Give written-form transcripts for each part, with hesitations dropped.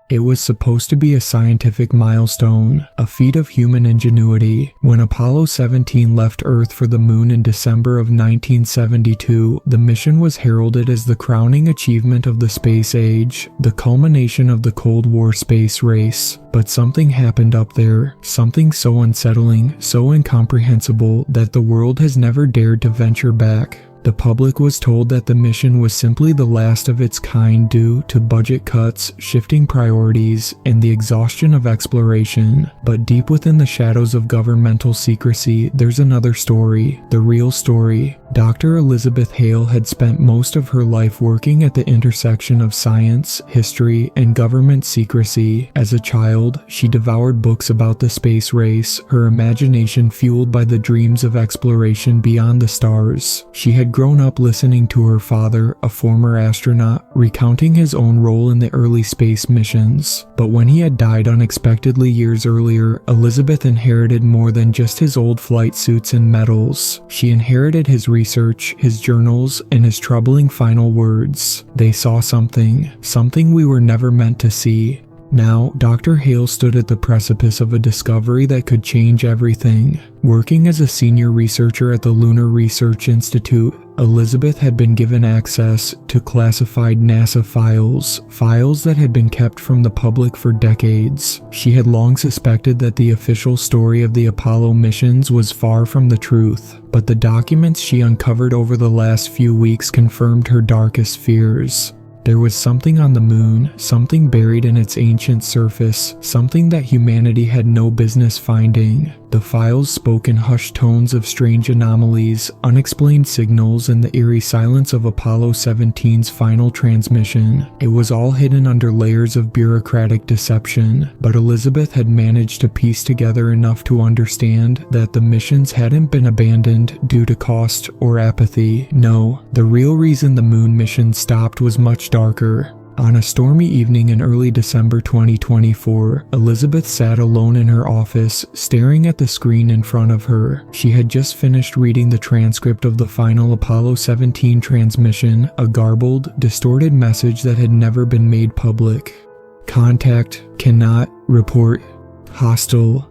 It was supposed to be a scientific milestone, a feat of human ingenuity. When Apollo 17 left Earth for the Moon in December of 1972, the mission was heralded as the crowning achievement of the space age, the culmination of the Cold War space race. But something happened up there, something so unsettling, so incomprehensible that the world has never dared to venture back. The public was told that the mission was simply the last of its kind due to budget cuts, shifting priorities, and the exhaustion of exploration. But deep within the shadows of governmental secrecy, there's another story, the real story. Dr. Elizabeth Hale had spent most of her life working at the intersection of science, history, and government secrecy. As a child, she devoured books about the space race, her imagination fueled by the dreams of exploration beyond the stars. She had grown up listening to her father, a former astronaut, recounting his own role in the early space missions. But when he had died unexpectedly years earlier, Elizabeth inherited more than just his old flight suits and medals. She inherited his research, his journals, and his troubling final words. They saw something we were never meant to see. Now, Dr. Hale stood at the precipice of a discovery that could change everything. Working as a senior researcher at the Lunar Research Institute, Elizabeth had been given access to classified NASA files that had been kept from the public for decades. She had long suspected that the official story of the Apollo missions was far from the truth, but the documents she uncovered over the last few weeks confirmed her darkest fears. There was something on the moon, something buried in its ancient surface, something that humanity had no business finding. The files spoke in hushed tones of strange anomalies, unexplained signals, and the eerie silence of Apollo 17's final transmission. It was all hidden under layers of bureaucratic deception, but Elizabeth had managed to piece together enough to understand that the missions hadn't been abandoned due to cost or apathy. No, the real reason the moon mission stopped was much darker. On a stormy evening in early December 2024, Elizabeth sat alone in her office, staring at the screen in front of her. She had just finished reading the transcript of the final Apollo 17 transmission, a garbled, distorted message that had never been made public. Contact, cannot, report, hostile.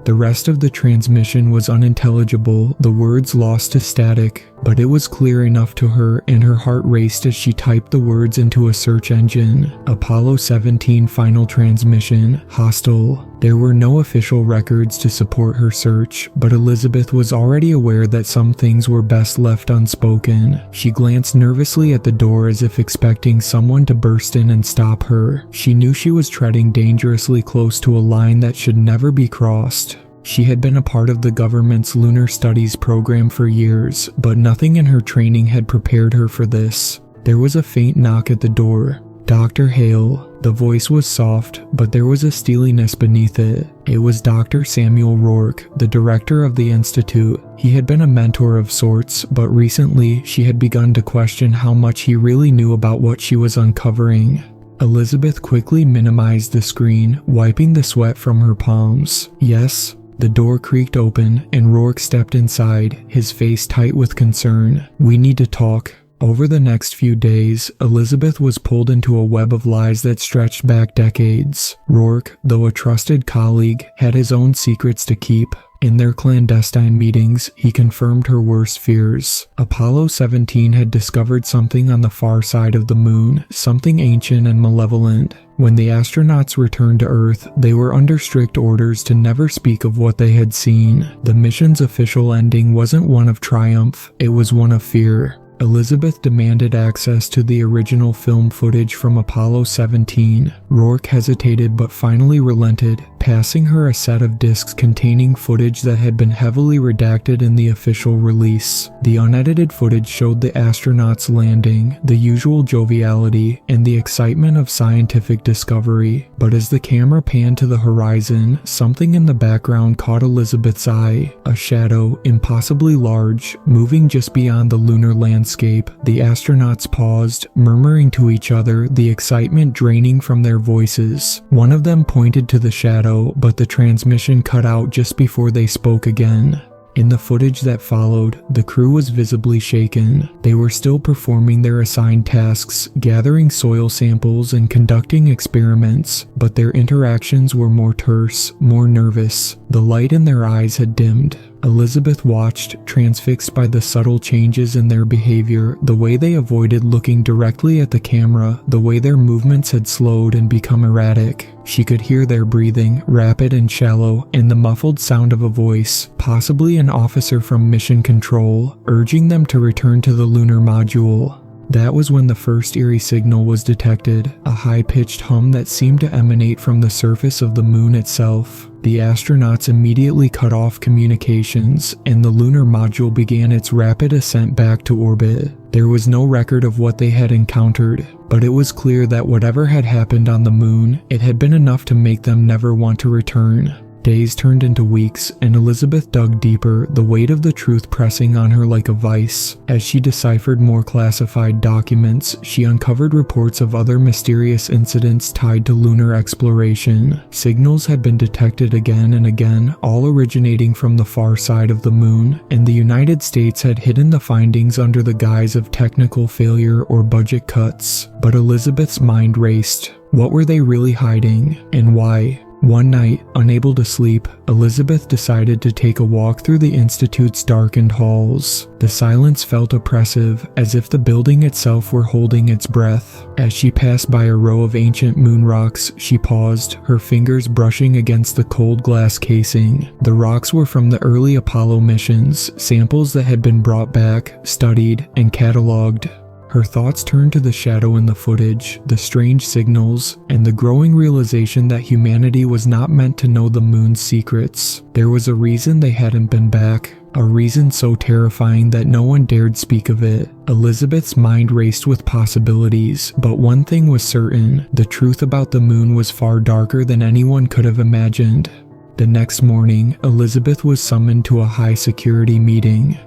The rest of the transmission was unintelligible, the words lost to static, but it was clear enough to her, and her heart raced as she typed the words into a search engine. Apollo 17 final transmission, hostile. There were no official records to support her search, but Elizabeth was already aware that some things were best left unspoken. She glanced nervously at the door as if expecting someone to burst in and stop her. She knew she was treading dangerously close to a line that should never be crossed. She had been a part of the government's lunar studies program for years, but nothing in her training had prepared her for this. There was a faint knock at the door. Dr. Hale. The voice was soft, but there was a steeliness beneath it. It was Dr. Samuel Rourke, the director of the institute. He had been a mentor of sorts, but recently she had begun to question how much he really knew about what she was uncovering. Elizabeth quickly minimized the screen, wiping the sweat from her palms. Yes. The door creaked open, and Rourke stepped inside, his face tight with concern. "We need to talk." Over the next few days, Elizabeth was pulled into a web of lies that stretched back decades. Rourke, though a trusted colleague, had his own secrets to keep. In their clandestine meetings, he confirmed her worst fears. Apollo 17 had discovered something on the far side of the moon, something ancient and malevolent. When the astronauts returned to Earth, they were under strict orders to never speak of what they had seen. The mission's official ending wasn't one of triumph, it was one of fear. Elizabeth demanded access to the original film footage from Apollo 17. Rourke hesitated but finally relented, passing her a set of discs containing footage that had been heavily redacted in the official release. The unedited footage showed the astronauts landing, the usual joviality, and the excitement of scientific discovery. But as the camera panned to the horizon, something in the background caught Elizabeth's eye, a shadow, impossibly large, moving just beyond the lunar landscape. The astronauts paused, murmuring to each other, the excitement draining from their voices. One of them pointed to the shadow, but the transmission cut out just before they spoke again. In the footage that followed, the crew was visibly shaken. They were still performing their assigned tasks, gathering soil samples and conducting experiments, but their interactions were more terse, more nervous. The light in their eyes had dimmed. Elizabeth watched, transfixed by the subtle changes in their behavior, the way they avoided looking directly at the camera, the way their movements had slowed and become erratic. She could hear their breathing, rapid and shallow, and the muffled sound of a voice, possibly an officer from Mission Control, urging them to return to the lunar module. That was when the first eerie signal was detected, a high-pitched hum that seemed to emanate from the surface of the moon itself. The astronauts immediately cut off communications, and the lunar module began its rapid ascent back to orbit. There was no record of what they had encountered, but it was clear that whatever had happened on the moon, it had been enough to make them never want to return. Days turned into weeks, and Elizabeth dug deeper, the weight of the truth pressing on her like a vice. As she deciphered more classified documents, she uncovered reports of other mysterious incidents tied to lunar exploration. Signals had been detected again and again, all originating from the far side of the moon, and the United States had hidden the findings under the guise of technical failure or budget cuts. But Elizabeth's mind raced. What were they really hiding, and why? One night, unable to sleep, Elizabeth decided to take a walk through the Institute's darkened halls. The silence felt oppressive, as if the building itself were holding its breath. As she passed by a row of ancient moon rocks, she paused, her fingers brushing against the cold glass casing. The rocks were from the early Apollo missions, samples that had been brought back, studied, and cataloged. Her thoughts turned to the shadow in the footage, the strange signals, and the growing realization that humanity was not meant to know the moon's secrets. There was a reason they hadn't been back, a reason so terrifying that no one dared speak of it. Elizabeth's mind raced with possibilities, but one thing was certain: the truth about the moon was far darker than anyone could have imagined. The next morning, Elizabeth was summoned to a high-security meeting.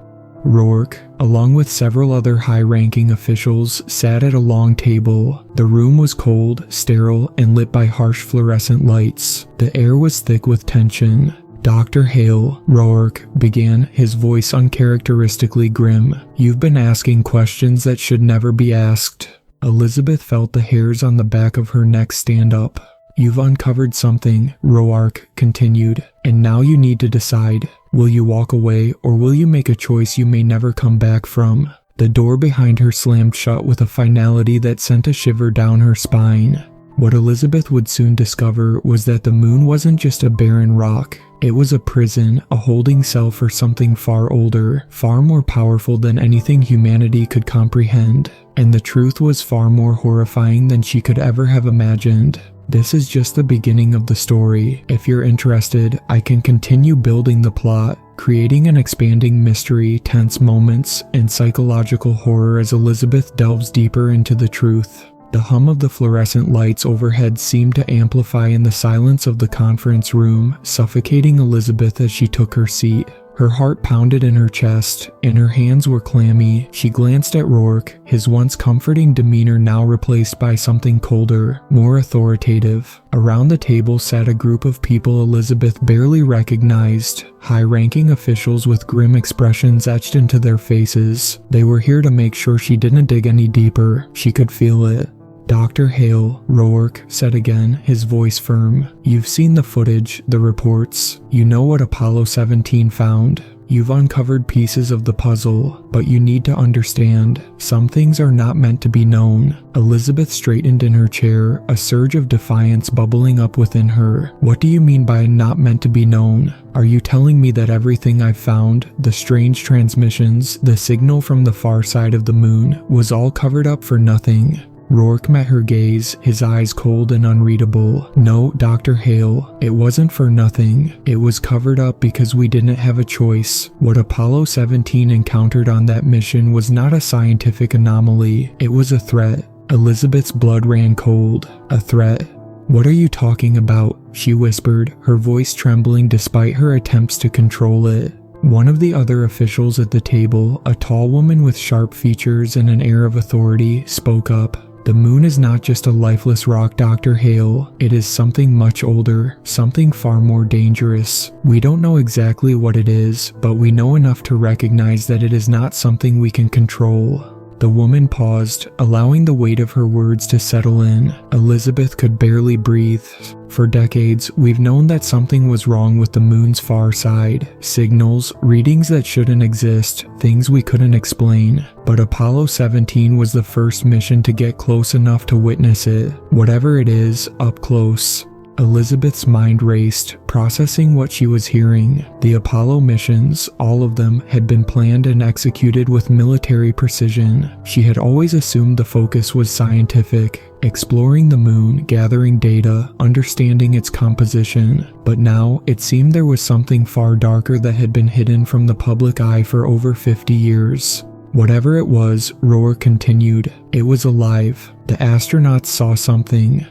Rourke, along with several other high-ranking officials, sat at a long table. The room was cold, sterile, and lit by harsh fluorescent lights. The air was thick with tension. "Dr. Hale," Rourke began, his voice uncharacteristically grim, "you've been asking questions that should never be asked." Elizabeth felt the hairs on the back of her neck stand up. "You've uncovered something," Rourke continued, "and now you need to decide. Will you walk away, or will you make a choice you may never come back from?" The door behind her slammed shut with a finality that sent a shiver down her spine. What Elizabeth would soon discover was that the moon wasn't just a barren rock. It was a prison, a holding cell for something far older, far more powerful than anything humanity could comprehend. And the truth was far more horrifying than she could ever have imagined. This is just the beginning of the story. If you're interested, I can continue building the plot, creating an expanding mystery, tense moments, and psychological horror as Elizabeth delves deeper into the truth. The hum of the fluorescent lights overhead seemed to amplify in the silence of the conference room, suffocating Elizabeth as she took her seat. Her heart pounded in her chest, and her hands were clammy. She glanced at Rourke, his once comforting demeanor now replaced by something colder, more authoritative. Around the table sat a group of people Elizabeth barely recognized, high-ranking officials with grim expressions etched into their faces. They were here to make sure she didn't dig any deeper. She could feel it. "Dr. Hale," Rourke said again, his voice firm. "You've seen the footage, the reports. You know what Apollo 17 found. You've uncovered pieces of the puzzle, but you need to understand, some things are not meant to be known." Elizabeth straightened in her chair, a surge of defiance bubbling up within her. "What do you mean by not meant to be known? Are you telling me that everything I've found, the strange transmissions, the signal from the far side of the moon, was all covered up for nothing?" Rourke met her gaze, his eyes cold and unreadable. "No, Dr. Hale, it wasn't for nothing. It was covered up because we didn't have a choice. What Apollo 17 encountered on that mission was not a scientific anomaly. It was a threat." Elizabeth's blood ran cold. "A threat? What are you talking about?" she whispered, her voice trembling despite her attempts to control it. One of the other officials at the table, a tall woman with sharp features and an air of authority, spoke up. "The moon is not just a lifeless rock, Dr. Hale. It is something much older, something far more dangerous. We don't know exactly what it is, but we know enough to recognize that it is not something we can control." The woman paused, allowing the weight of her words to settle in. Elizabeth could barely breathe. "For decades, we've known that something was wrong with the moon's far side. Signals, readings that shouldn't exist, things we couldn't explain. But Apollo 17 was the first mission to get close enough to witness it. Whatever it is, up close." Elizabeth's mind raced, processing what she was hearing. The Apollo missions, all of them, had been planned and executed with military precision. She had always assumed the focus was scientific, exploring the moon, gathering data, understanding its composition. But now, it seemed there was something far darker that had been hidden from the public eye for over 50 years. Whatever it was, Rourke continued, it was alive. The astronauts saw something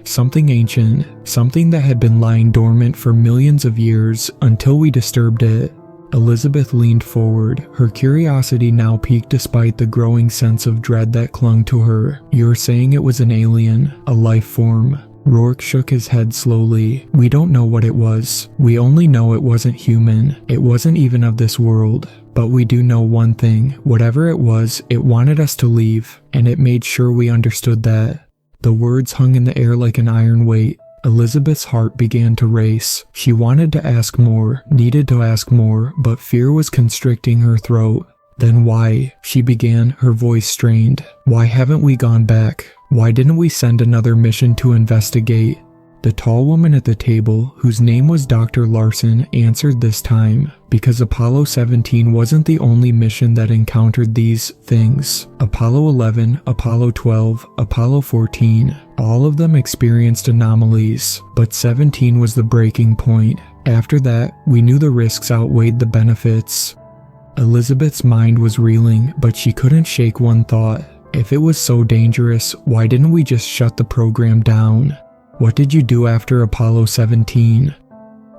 ancient, something that had been lying dormant for millions of years until we disturbed it. Elizabeth leaned forward, her curiosity now piqued despite the growing sense of dread that clung to her. "You're saying it was an alien, a life form?" Rourke shook his head slowly. "We don't know what it was. We only know it wasn't human. It wasn't even of this world. But we do know one thing. Whatever it was, it wanted us to leave, and it made sure we understood that." The words hung in the air like an iron weight. Elizabeth's heart began to race. She wanted to ask more, needed to ask more, but fear was constricting her throat. "Then why?" she began, her voice strained. "Why haven't we gone back? Why didn't we send another mission to investigate?" The tall woman at the table, whose name was Dr. Larson, answered this time. "Because Apollo 17 wasn't the only mission that encountered these things. Apollo 11, Apollo 12, Apollo 14, all of them experienced anomalies, but 17 was the breaking point. After that, we knew the risks outweighed the benefits." Elizabeth's mind was reeling, but she couldn't shake one thought. If it was so dangerous, why didn't we just shut the program down? "What did you do after Apollo 17?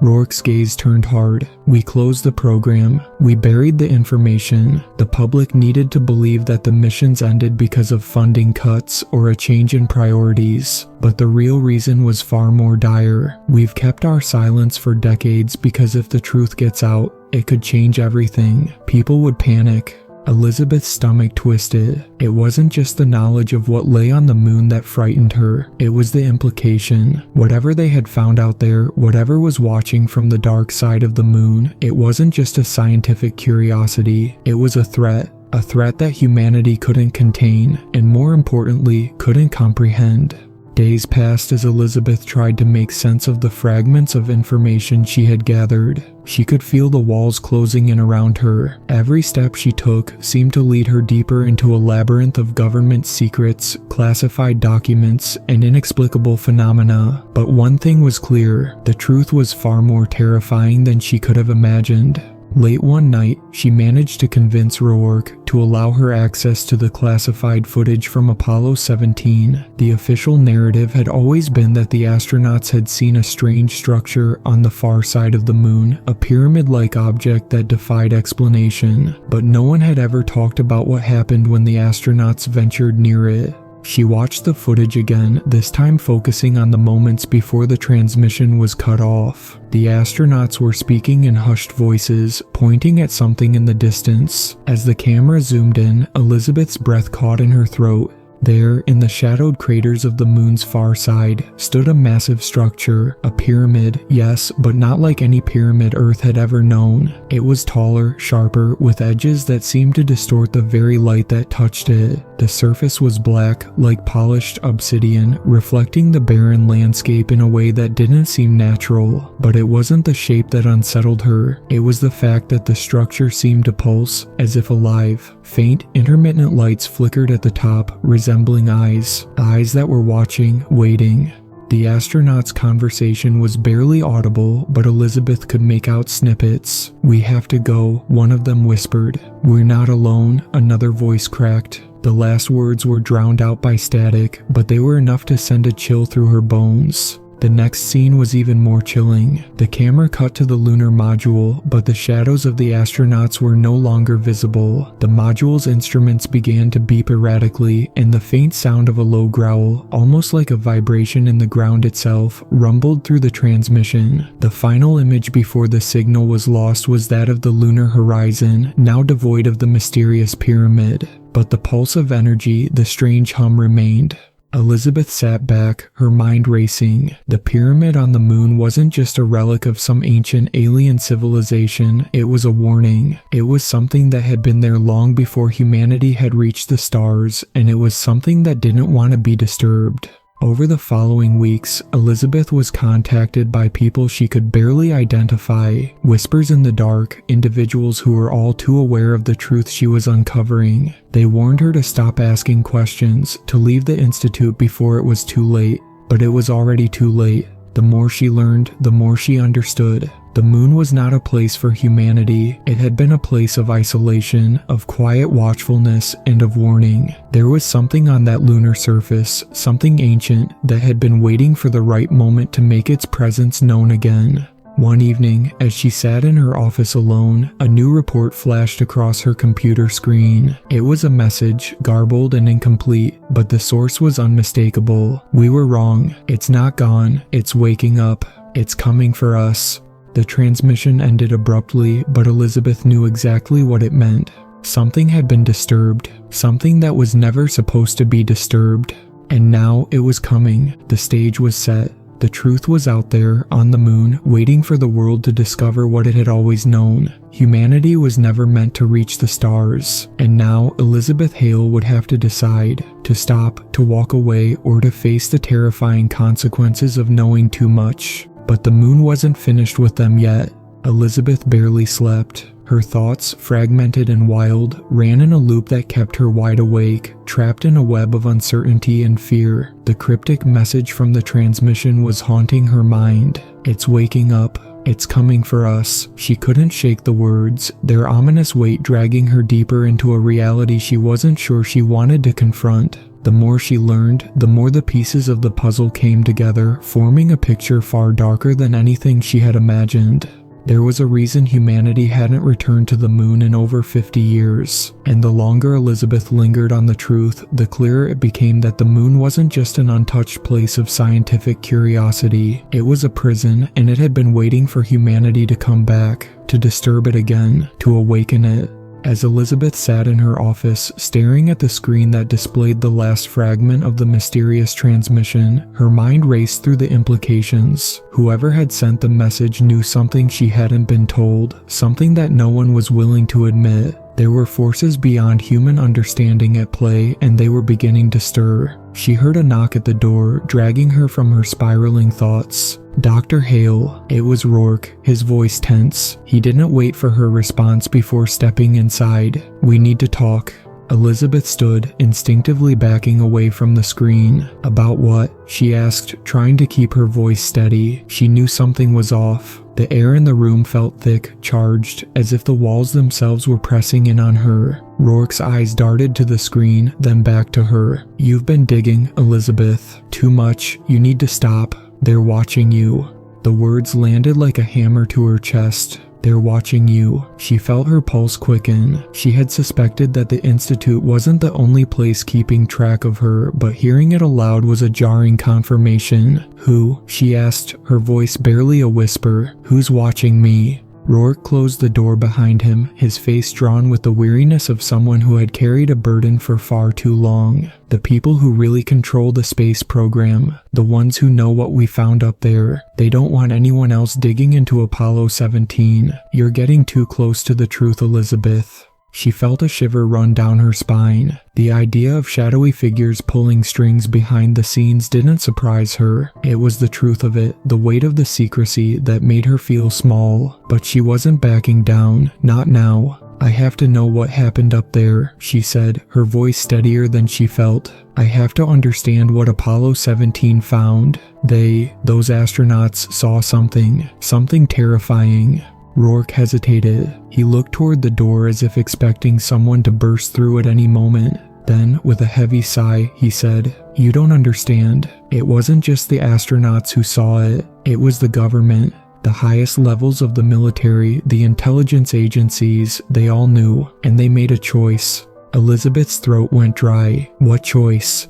Rourke's gaze turned hard. "We closed the program. We buried the information. The public needed to believe that the missions ended because of funding cuts or a change in priorities. But the real reason was far more dire. We've kept our silence for decades because if the truth gets out, it could change everything. People would panic." Elizabeth's stomach twisted. It wasn't just the knowledge of what lay on the moon that frightened her. It was the implication. Whatever they had found out there, whatever was watching from the dark side of the moon, it wasn't just a scientific curiosity. It was a threat. A threat that humanity couldn't contain, and more importantly, couldn't comprehend. Days passed as Elizabeth tried to make sense of the fragments of information she had gathered. She could feel the walls closing in around her. Every step she took seemed to lead her deeper into a labyrinth of government secrets, classified documents, and inexplicable phenomena. But one thing was clear: the truth was far more terrifying than she could have imagined. Late one night, she managed to convince Rourke to allow her access to the classified footage from Apollo 17. The official narrative had always been that the astronauts had seen a strange structure on the far side of the moon, a pyramid-like object that defied explanation. But no one had ever talked about what happened when the astronauts ventured near it. She watched the footage again, this time focusing on the moments before the transmission was cut off. The astronauts were speaking in hushed voices, pointing at something in the distance. As the camera zoomed in, Elizabeth's breath caught in her throat. There, in the shadowed craters of the moon's far side, stood a massive structure, a pyramid, yes, but not like any pyramid Earth had ever known. It was taller, sharper, with edges that seemed to distort the very light that touched it. The surface was black, like polished obsidian, reflecting the barren landscape in a way that didn't seem natural. But it wasn't the shape that unsettled her, it was the fact that the structure seemed to pulse, as if alive, Faint, intermittent lights flickered at the top, resembling eyes that were watching, waiting. The astronauts' conversation was barely audible, but Elizabeth could make out snippets. "We have to go," one of them whispered. "We're not alone," another voice cracked. The last words were drowned out by static, but they were enough to send a chill through her bones. The next scene was even more chilling. The camera cut to the lunar module, but the shadows of the astronauts were no longer visible. The module's instruments began to beep erratically, and the faint sound of a low growl, almost like a vibration in the ground itself, rumbled through the transmission. The final image before the signal was lost was that of the lunar horizon, now devoid of the mysterious pyramid. But the pulse of energy, the strange hum remained. Elizabeth sat back, her mind racing. The pyramid on the moon wasn't just a relic of some ancient alien civilization, it was a warning. It was something that had been there long before humanity had reached the stars, and it was something that didn't want to be disturbed. Over the following weeks, Elizabeth was contacted by people she could barely identify, whispers in the dark, individuals who were all too aware of the truth she was uncovering. They warned her to stop asking questions, to leave the institute before it was too late, but it was already too late. The more she learned, the more she understood. The moon was not a place for humanity. It had been a place of isolation, of quiet watchfulness, and of warning. There was something on that lunar surface, something ancient, that had been waiting for the right moment to make its presence known again. One evening, as she sat in her office alone, a new report flashed across her computer screen. It was a message, garbled and incomplete, but the source was unmistakable. "We were wrong. It's not gone. It's waking up. It's coming for us." The transmission ended abruptly, but Elizabeth knew exactly what it meant. Something had been disturbed, something that was never supposed to be disturbed. And now it was coming. The stage was set. The truth was out there, on the moon, waiting for the world to discover what it had always known. Humanity was never meant to reach the stars. And now Elizabeth Hale would have to decide, to stop, to walk away, or to face the terrifying consequences of knowing too much. But the moon wasn't finished with them yet. Elizabeth barely slept. Her thoughts, fragmented and wild, ran in a loop that kept her wide awake, trapped in a web of uncertainty and fear. The cryptic message from the transmission was haunting her mind. "It's waking up. It's coming for us." She couldn't shake the words, their ominous weight dragging her deeper into a reality she wasn't sure she wanted to confront. The more she learned, the more the pieces of the puzzle came together, forming a picture far darker than anything she had imagined. There was a reason humanity hadn't returned to the moon in over 50 years, and the longer Elizabeth lingered on the truth, the clearer it became that the moon wasn't just an untouched place of scientific curiosity. It was a prison, and it had been waiting for humanity to come back, to disturb it again, to awaken it. As Elizabeth sat in her office, staring at the screen that displayed the last fragment of the mysterious transmission, her mind raced through the implications. Whoever had sent the message knew something she hadn't been told, something that no one was willing to admit. There were forces beyond human understanding at play, and they were beginning to stir. She heard a knock at the door, dragging her from her spiraling thoughts. "Dr. Hale." It was Rourke, his voice tense. He didn't wait for her response before stepping inside. "We need to talk." Elizabeth stood, instinctively backing away from the screen. "About what?" she asked, trying to keep her voice steady. She knew something was off. The air in the room felt thick, charged, as if the walls themselves were pressing in on her. Rourke's eyes darted to the screen, then back to her. "You've been digging, Elizabeth. Too much. You need to stop. They're watching you." The words landed like a hammer to her chest. "They're watching you." She felt her pulse quicken. She had suspected that the Institute wasn't the only place keeping track of her, but hearing it aloud was a jarring confirmation. "Who?" she asked, her voice barely a whisper. "Who's watching me?" Rourke closed the door behind him, his face drawn with the weariness of someone who had carried a burden for far too long. "The people who really control the space program, the ones who know what we found up there. They don't want anyone else digging into Apollo 17. You're getting too close to the truth, Elizabeth." She felt a shiver run down her spine. The idea of shadowy figures pulling strings behind the scenes didn't surprise her. It was the truth of it, the weight of the secrecy, that made her feel small. But she wasn't backing down, not now. I have to know what happened up there, she said, her voice steadier than she felt. I have to understand what Apollo 17 found. Those astronauts saw something terrifying. Rourke hesitated. He looked toward the door as if expecting someone to burst through at any moment. Then, with a heavy sigh, he said, "You don't understand. It wasn't just the astronauts who saw it. It was the government. The highest levels of the military, the intelligence agencies, they all knew, and they made a choice." Elizabeth's throat went dry. What choice?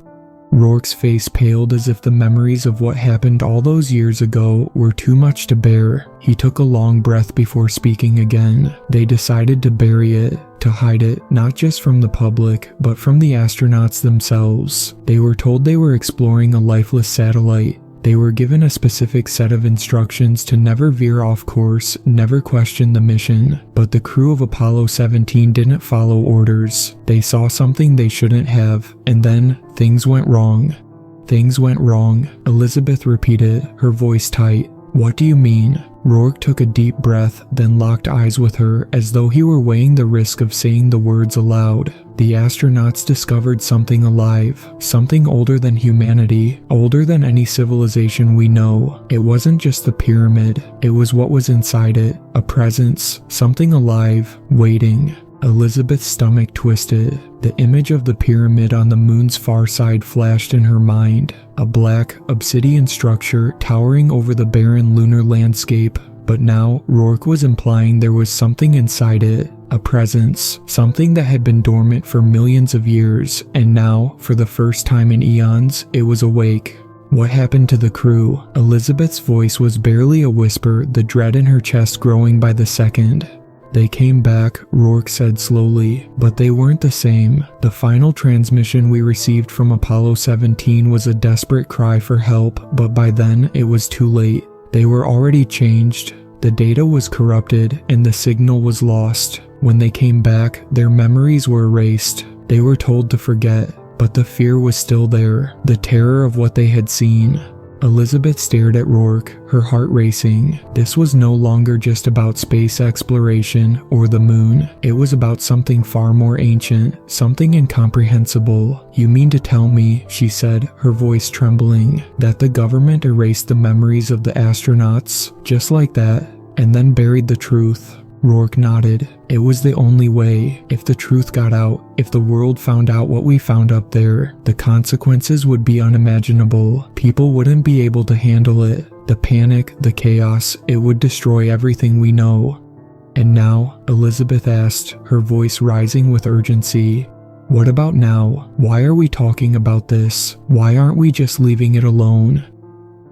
Rourke's face paled as if the memories of what happened all those years ago were too much to bear. He took a long breath before speaking again. They decided to bury it, to hide it, not just from the public, but from the astronauts themselves. They were told they were exploring a lifeless satellite. They were given a specific set of instructions to never veer off course, never question the mission. But the crew of Apollo 17 didn't follow orders. They saw something they shouldn't have, and then things went wrong. Things went wrong, Elizabeth repeated, her voice tight. What do you mean? Rourke took a deep breath, then locked eyes with her as though he were weighing the risk of saying the words aloud. The astronauts discovered something alive, something older than humanity, older than any civilization we know. It wasn't just the pyramid, it was what was inside it, a presence, something alive, waiting. Elizabeth's stomach twisted. The image of the pyramid on the moon's far side flashed in her mind, a black, obsidian structure towering over the barren lunar landscape. But now, Rourke was implying there was something inside it, a presence, something that had been dormant for millions of years, and now, for the first time in eons, it was awake. What happened to the crew? Elizabeth's voice was barely a whisper, the dread in her chest growing by the second. They came back, Rourke said slowly, but they weren't the same. The final transmission we received from Apollo 17 was a desperate cry for help, but by then it was too late. They were already changed. The data was corrupted and the signal was lost. When they came back, their memories were erased. They were told to forget, but the fear was still there, the terror of what they had seen. Elizabeth stared at Rourke, her heart racing. This was no longer just about space exploration or the moon. It was about something far more ancient, something incomprehensible. "You mean to tell me," she said, her voice trembling, "that the government erased the memories of the astronauts, just like that, and then buried the truth?" Rourke nodded. It was the only way. If the truth got out, if the world found out what we found up there, the consequences would be unimaginable. People wouldn't be able to handle it. The panic, the chaos, it would destroy everything we know. "And now?" Elizabeth asked, her voice rising with urgency. "What about now? Why are we talking about this? Why aren't we just leaving it alone?"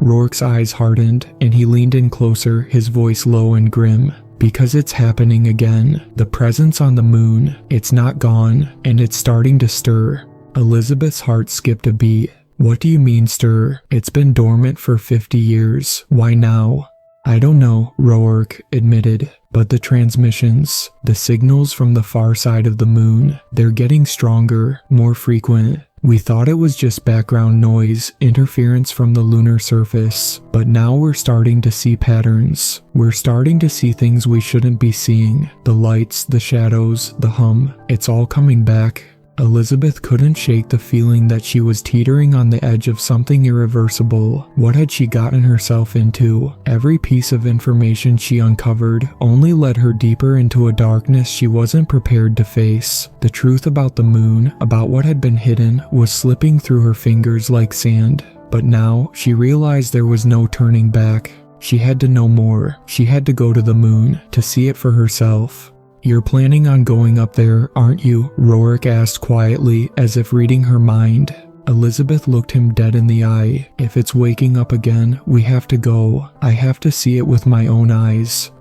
Rourke's eyes hardened, and he leaned in closer, his voice low and grim. "Because it's happening again. The presence on the moon, it's not gone, and it's starting to stir." Elizabeth's heart skipped a beat. "What do you mean stir? It's been dormant for 50 years. Why now?" "I don't know," Rourke admitted, "but the transmissions, the signals from the far side of the moon, they're getting stronger, more frequent. We thought it was just background noise, interference from the lunar surface, but now we're starting to see patterns. We're starting to see things we shouldn't be seeing. The lights, the shadows, the hum, it's all coming back." Elizabeth couldn't shake the feeling that she was teetering on the edge of something irreversible. What had she gotten herself into? Every piece of information she uncovered only led her deeper into a darkness she wasn't prepared to face. The truth about the moon, about what had been hidden, was slipping through her fingers like sand. But now, she realized there was no turning back. She had to know more. She had to go to the moon, to see it for herself. "You're planning on going up there, aren't you?" Rourke asked quietly, as if reading her mind. Elizabeth looked him dead in the eye. "If it's waking up again, we have to go. I have to see it with my own eyes."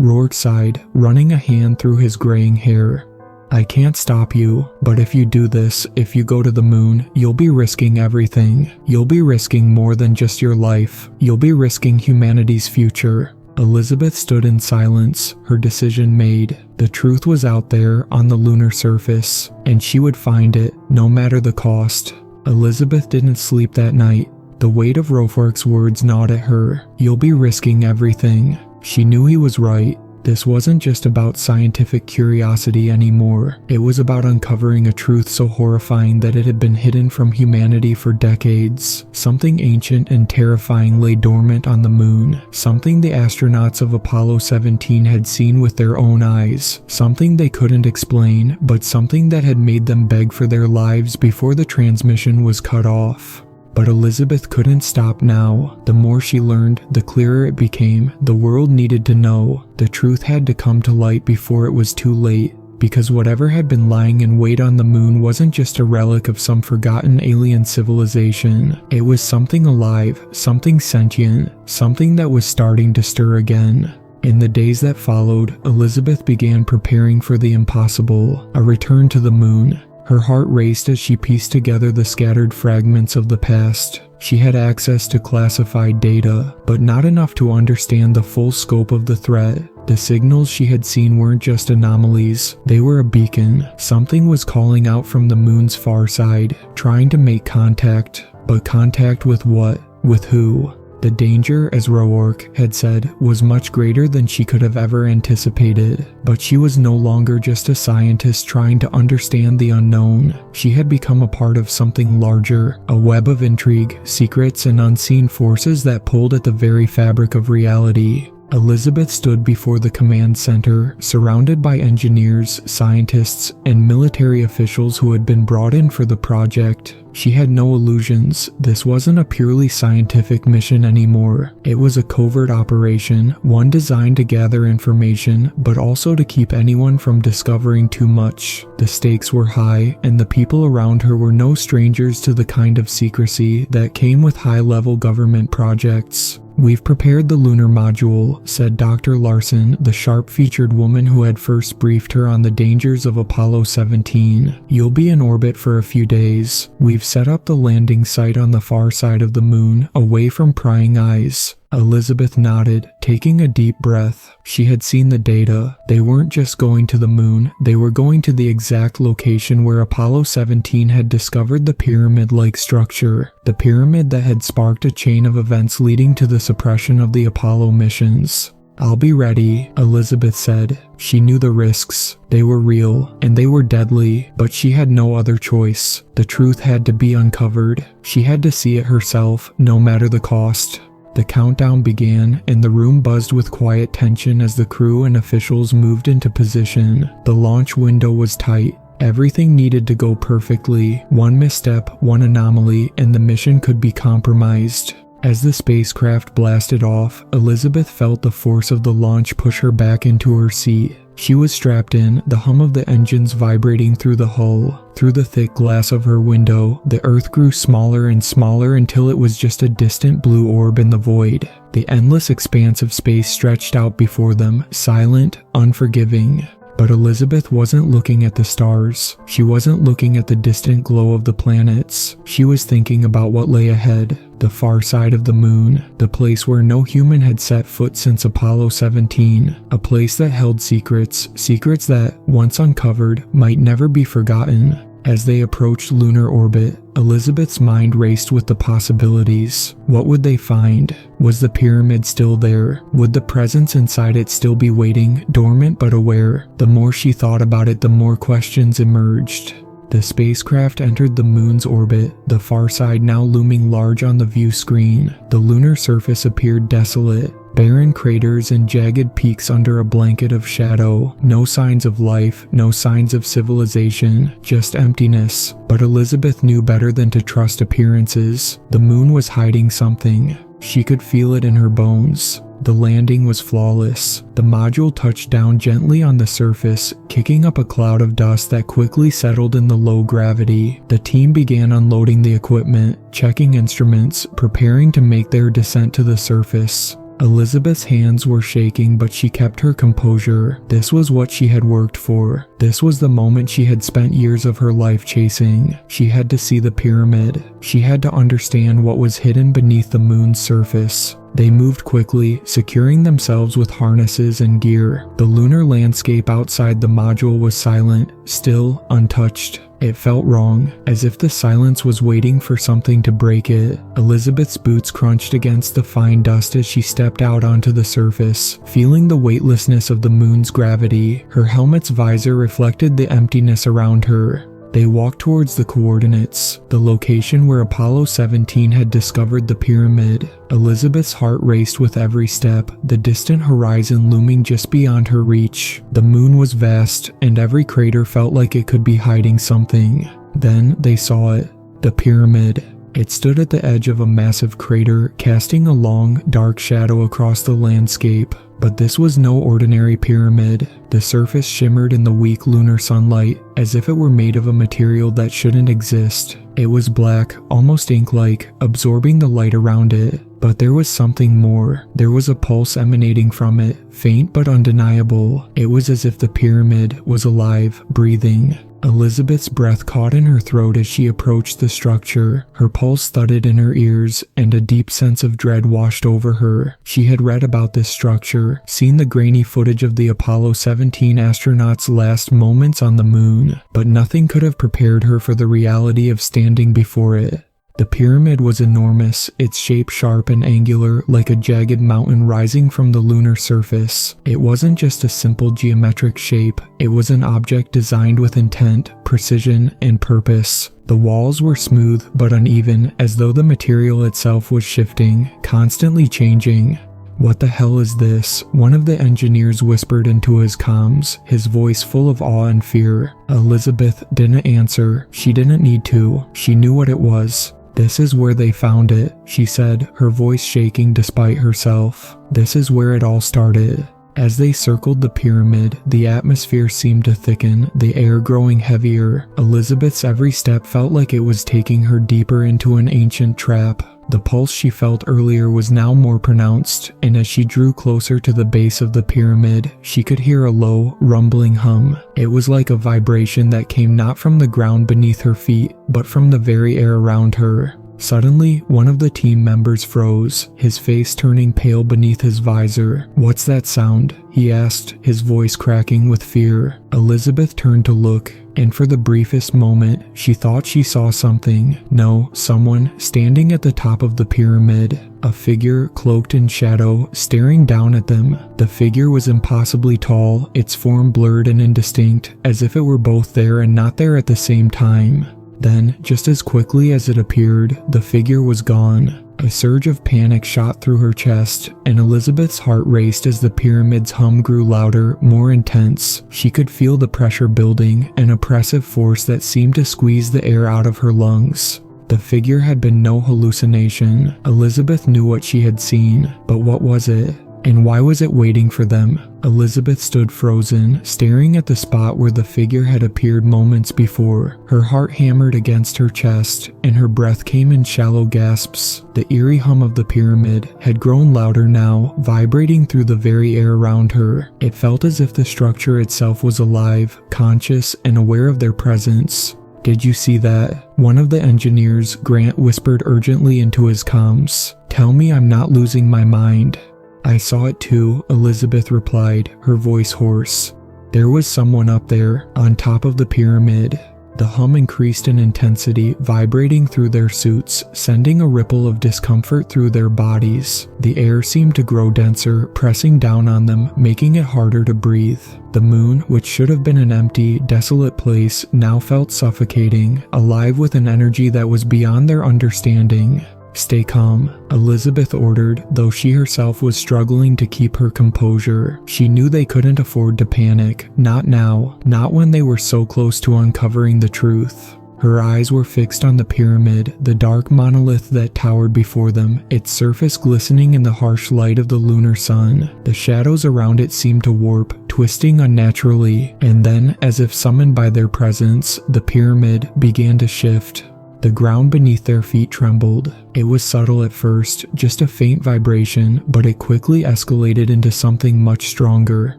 Rourke sighed, running a hand through his graying hair. "I can't stop you, but if you do this, if you go to the moon, you'll be risking everything. You'll be risking more than just your life. You'll be risking humanity's future." Elizabeth stood in silence, her decision made. The truth was out there on the lunar surface, and she would find it, no matter the cost. Elizabeth didn't sleep that night. The weight of Rourke's words gnawed at her. "You'll be risking everything." She knew he was right. This wasn't just about scientific curiosity anymore. It was about uncovering a truth so horrifying that it had been hidden from humanity for decades. Something ancient and terrifying lay dormant on the moon. Something the astronauts of Apollo 17 had seen with their own eyes. Something they couldn't explain, but something that had made them beg for their lives before the transmission was cut off. But Elizabeth couldn't stop now. The more she learned, the clearer it became. The world needed to know. The truth had to come to light before it was too late. Because whatever had been lying in wait on the moon wasn't just a relic of some forgotten alien civilization. It was something alive, something sentient, something that was starting to stir again. In the days that followed, Elizabeth began preparing for the impossible, a return to the moon. Her heart raced as she pieced together the scattered fragments of the past. She had access to classified data, but not enough to understand the full scope of the threat. The signals she had seen weren't just anomalies, they were a beacon. Something was calling out from the moon's far side, trying to make contact. But contact with what? With who? The danger, as Roark had said, was much greater than she could have ever anticipated. But she was no longer just a scientist trying to understand the unknown. She had become a part of something larger, a web of intrigue, secrets, and unseen forces that pulled at the very fabric of reality. Elizabeth stood before the command center, surrounded by engineers, scientists, and military officials who had been brought in for the project. She had no illusions. This wasn't a purely scientific mission anymore. It was a covert operation, one designed to gather information, but also to keep anyone from discovering too much. The stakes were high, and the people around her were no strangers to the kind of secrecy that came with high-level government projects. "We've prepared the lunar module," said Dr. Larson, the sharp-featured woman who had first briefed her on the dangers of Apollo 17. "You'll be in orbit for a few days. We've set up the landing site on the far side of the moon, away from prying eyes." Elizabeth nodded, taking a deep breath. She had seen the data. They weren't just going to the moon, they were going to the exact location where Apollo 17 had discovered the pyramid-like structure, the pyramid that had sparked a chain of events leading to the suppression of the Apollo missions. "I'll be ready," Elizabeth said. She knew the risks. They were real, and they were deadly, but she had no other choice. The truth had to be uncovered. She had to see it herself, no matter the cost. The countdown began, and the room buzzed with quiet tension as the crew and officials moved into position. The launch window was tight. Everything needed to go perfectly. One misstep, one anomaly, and the mission could be compromised. As the spacecraft blasted off, Elizabeth felt the force of the launch push her back into her seat. She was strapped in, the hum of the engines vibrating through the hull. Through the thick glass of her window, the Earth grew smaller and smaller until it was just a distant blue orb in the void. The endless expanse of space stretched out before them, silent, unforgiving. But Elizabeth wasn't looking at the stars. She wasn't looking at the distant glow of the planets. She was thinking about what lay ahead. The far side of the moon, the place where no human had set foot since Apollo 17, a place that held secrets that, once uncovered, might never be forgotten. As they approached lunar orbit, Elizabeth's mind raced with the possibilities. What would they find? Was the pyramid still there? Would the presence inside it still be waiting, dormant but aware? The more she thought about it, the more questions emerged. The spacecraft entered the moon's orbit, the far side now looming large on the view screen. The lunar surface appeared desolate, barren craters and jagged peaks under a blanket of shadow. No signs of life, no signs of civilization, just emptiness. But Elizabeth knew better than to trust appearances. The moon was hiding something. She could feel it in her bones. The landing was flawless. The module touched down gently on the surface, kicking up a cloud of dust that quickly settled in the low gravity. The team began unloading the equipment, checking instruments, preparing to make their descent to the surface. Elizabeth's hands were shaking, but she kept her composure. This was what she had worked for. This was the moment she had spent years of her life chasing. She had to see the pyramid. She had to understand what was hidden beneath the moon's surface. They moved quickly, securing themselves with harnesses and gear. The lunar landscape outside the module was silent, still, untouched. It felt wrong, as if the silence was waiting for something to break it. Elizabeth's boots crunched against the fine dust as she stepped out onto the surface, feeling the weightlessness of the moon's gravity. Her helmet's visor reflected the emptiness around her. They walked towards the coordinates, the location where Apollo 17 had discovered the pyramid. Elizabeth's heart raced with every step, the distant horizon looming just beyond her reach. The moon was vast, and every crater felt like it could be hiding something. Then they saw it, the pyramid. It stood at the edge of a massive crater, casting a long, dark shadow across the landscape. But this was no ordinary pyramid. The surface shimmered in the weak lunar sunlight, as if it were made of a material that shouldn't exist. It was black, almost ink-like, absorbing the light around it. But there was something more. There was a pulse emanating from it, faint but undeniable. It was as if the pyramid was alive, breathing. Elizabeth's breath caught in her throat as she approached the structure. Her pulse thudded in her ears, and a deep sense of dread washed over her. She had read about this structure, seen the grainy footage of the Apollo 17 astronauts' last moments on the moon, but nothing could have prepared her for the reality of standing before it. The pyramid was enormous, its shape sharp and angular, like a jagged mountain rising from the lunar surface. It wasn't just a simple geometric shape, it was an object designed with intent, precision, and purpose. The walls were smooth but uneven, as though the material itself was shifting, constantly changing. "What the hell is this?" one of the engineers whispered into his comms, his voice full of awe and fear. Elizabeth didn't answer. She didn't need to. She knew what it was. "This is where they found it," she said, her voice shaking despite herself. "This is where it all started." As they circled the pyramid, the atmosphere seemed to thicken, the air growing heavier. Elizabeth's every step felt like it was taking her deeper into an ancient trap. The pulse she felt earlier was now more pronounced, and as she drew closer to the base of the pyramid, she could hear a low, rumbling hum. It was like a vibration that came not from the ground beneath her feet, but from the very air around her. Suddenly, one of the team members froze, his face turning pale beneath his visor. "What's that sound?" he asked, his voice cracking with fear. Elizabeth turned to look, and for the briefest moment, she thought she saw something. No, someone standing at the top of the pyramid. A figure cloaked in shadow, staring down at them. The figure was impossibly tall, its form blurred and indistinct, as if it were both there and not there at the same time. Then, just as quickly as it appeared, the figure was gone. A surge of panic shot through her chest, and Elizabeth's heart raced as the pyramid's hum grew louder, more intense. She could feel the pressure building, an oppressive force that seemed to squeeze the air out of her lungs. The figure had been no hallucination. Elizabeth knew what she had seen, but what was it? And why was it waiting for them? Elizabeth stood frozen, staring at the spot where the figure had appeared moments before. Her heart hammered against her chest, and her breath came in shallow gasps. The eerie hum of the pyramid had grown louder now, vibrating through the very air around her. It felt as if the structure itself was alive, conscious, and aware of their presence. "Did you see that?" One of the engineers, Grant, whispered urgently into his comms. "Tell me I'm not losing my mind." "I saw it too," Elizabeth replied, her voice hoarse. There was someone up there, on top of the pyramid. The hum increased in intensity, vibrating through their suits, sending a ripple of discomfort through their bodies. The air seemed to grow denser, pressing down on them, making it harder to breathe. The moon, which should have been an empty, desolate place, now felt suffocating, alive with an energy that was beyond their understanding. "Stay calm," Elizabeth ordered, though she herself was struggling to keep her composure. She knew they couldn't afford to panic, not now, not when they were so close to uncovering the truth. Her eyes were fixed on the pyramid, the dark monolith that towered before them, its surface glistening in the harsh light of the lunar sun. The shadows around it seemed to warp, twisting unnaturally, and then, as if summoned by their presence, the pyramid began to shift. The ground beneath their feet trembled. It was subtle at first, just a faint vibration, but it quickly escalated into something much stronger.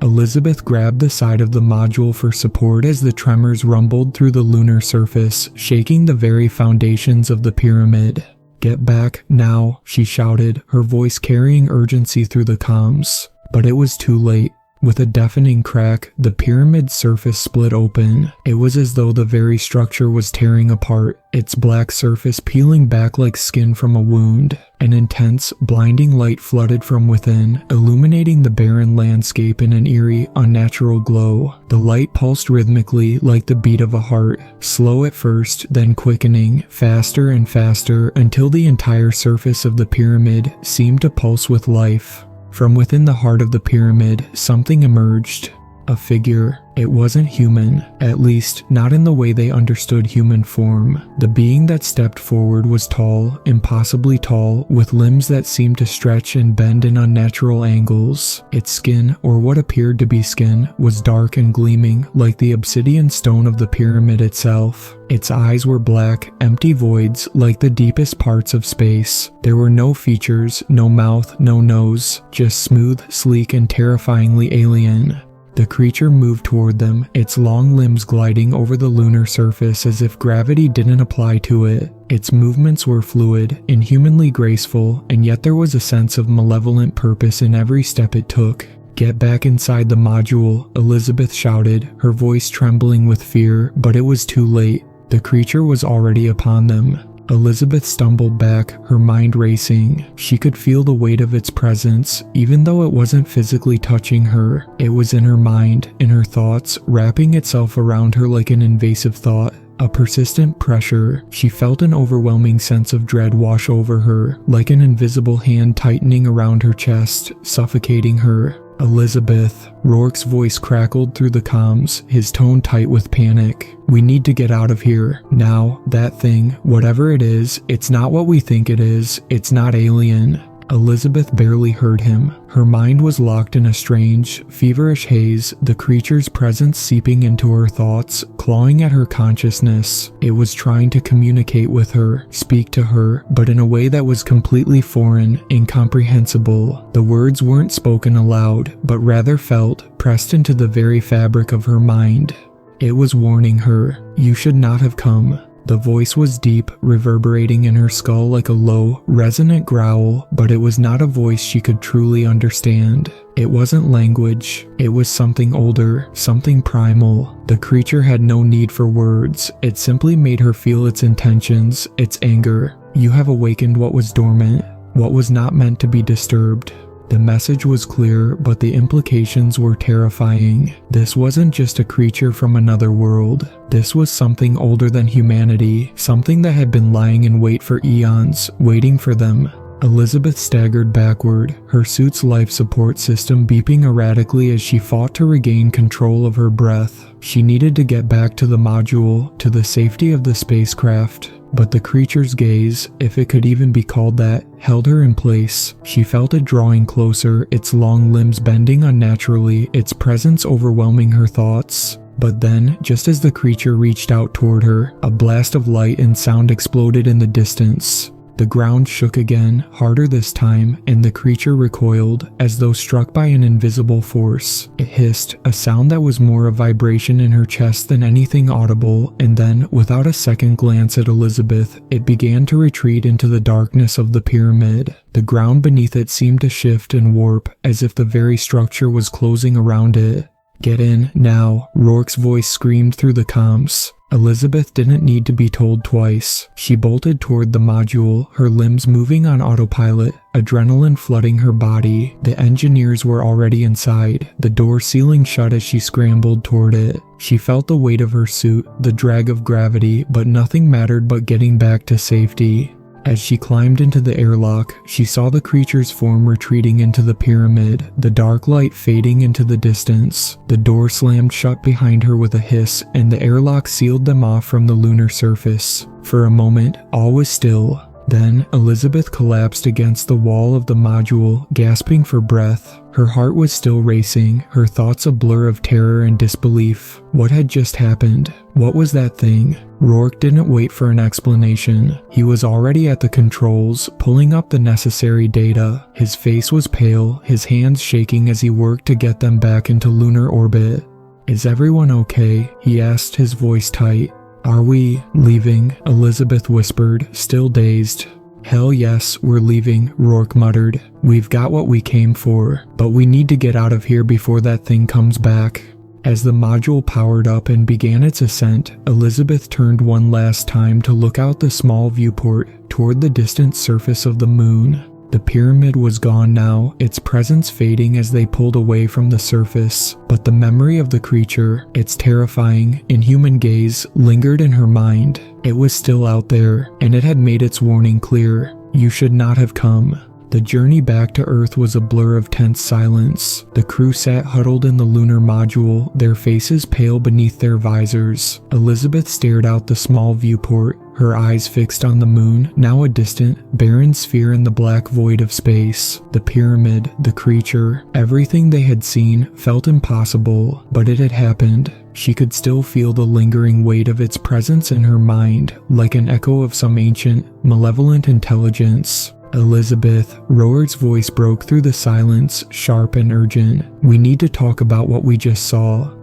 Elizabeth grabbed the side of the module for support as the tremors rumbled through the lunar surface, shaking the very foundations of the pyramid. "Get back, now," she shouted, her voice carrying urgency through the comms. But it was too late. With a deafening crack, the pyramid's surface split open. It was as though the very structure was tearing apart, its black surface peeling back like skin from a wound. An intense, blinding light flooded from within, illuminating the barren landscape in an eerie, unnatural glow. The light pulsed rhythmically like the beat of a heart, slow at first, then quickening, faster and faster, until the entire surface of the pyramid seemed to pulse with life. From within the heart of the pyramid, something emerged. A figure. It wasn't human, at least not in the way they understood human form. The being that stepped forward was tall, impossibly tall, with limbs that seemed to stretch and bend in unnatural angles. Its skin, or what appeared to be skin, was dark and gleaming like the obsidian stone of the pyramid itself. Its eyes were black, empty voids like the deepest parts of space. There were no features, no mouth, no nose, just smooth, sleek, and terrifyingly alien. The creature moved toward them, its long limbs gliding over the lunar surface as if gravity didn't apply to it. Its movements were fluid, inhumanly graceful, and yet there was a sense of malevolent purpose in every step it took. "Get back inside the module," Elizabeth shouted, her voice trembling with fear, but it was too late. The creature was already upon them. Elizabeth stumbled back, her mind racing. She could feel the weight of its presence, even though it wasn't physically touching her. It was in her mind, in her thoughts, wrapping itself around her like an invasive thought. A persistent pressure. She felt an overwhelming sense of dread wash over her, like an invisible hand tightening around her chest, suffocating her. "Elizabeth," Rourke's voice crackled through the comms, his tone tight with panic. "We need to get out of here. Now, that thing, whatever it is, it's not what we think it is. It's not alien." Elizabeth barely heard him. Her mind was locked in a strange, feverish haze, the creature's presence seeping into her thoughts, clawing at her consciousness. It was trying to communicate with her, speak to her, but in a way that was completely foreign, incomprehensible. The words weren't spoken aloud, but rather felt, pressed into the very fabric of her mind. It was warning her, "You should not have come." The voice was deep, reverberating in her skull like a low, resonant growl, but it was not a voice she could truly understand. It wasn't language. It was something older, something primal. The creature had no need for words. It simply made her feel its intentions, its anger. "You have awakened what was dormant, what was not meant to be disturbed." The message was clear, but the implications were terrifying. This wasn't just a creature from another world. This was something older than humanity, something that had been lying in wait for eons, waiting for them. Elizabeth staggered backward, her suit's life support system beeping erratically as she fought to regain control of her breath. She needed to get back to the module, to the safety of the spacecraft. But the creature's gaze, if it could even be called that, held her in place. She felt it drawing closer, its long limbs bending unnaturally, its presence overwhelming her thoughts. But then, just as the creature reached out toward her, a blast of light and sound exploded in the distance. The ground shook again, harder this time, and the creature recoiled, as though struck by an invisible force. It hissed, a sound that was more a vibration in her chest than anything audible, and then, without a second glance at Elizabeth, it began to retreat into the darkness of the pyramid. The ground beneath it seemed to shift and warp, as if the very structure was closing around it. "Get in, now," Rourke's voice screamed through the comms. Elizabeth didn't need to be told twice. She bolted toward the module, her limbs moving on autopilot, adrenaline flooding her body. The engineers were already inside, the door sealing shut as she scrambled toward it. She felt the weight of her suit, the drag of gravity, but nothing mattered but getting back to safety. As she climbed into the airlock, she saw the creature's form retreating into the pyramid, the dark light fading into the distance. The door slammed shut behind her with a hiss, and the airlock sealed them off from the lunar surface. For a moment, all was still. Then, Elizabeth collapsed against the wall of the module, gasping for breath. Her heart was still racing, her thoughts a blur of terror and disbelief. What had just happened? What was that thing? Rourke didn't wait for an explanation. He was already at the controls, pulling up the necessary data. His face was pale, his hands shaking as he worked to get them back into lunar orbit. "Is everyone okay?" he asked, his voice tight. "Are we leaving?" Elizabeth whispered, still dazed. Hell yes, we're leaving, Rourke muttered. We've got what we came for, but we need to get out of here before that thing comes back. As the module powered up and began its ascent, Elizabeth turned one last time to look out the small viewport toward the distant surface of the moon. The pyramid was gone now, its presence fading as they pulled away from the surface, but the memory of the creature, its terrifying, inhuman gaze, lingered in her mind. It was still out there, and it had made its warning clear. You should not have come. The journey back to Earth was a blur of tense silence. The crew sat huddled in the lunar module, their faces pale beneath their visors. Elizabeth stared out the small viewport, her eyes fixed on the moon, now a distant, barren sphere in the black void of space. The pyramid, the creature, everything they had seen felt impossible, but it had happened. She could still feel the lingering weight of its presence in her mind, like an echo of some ancient, malevolent intelligence. Elizabeth, Roar's voice broke through the silence, sharp and urgent. We need to talk about what we just saw.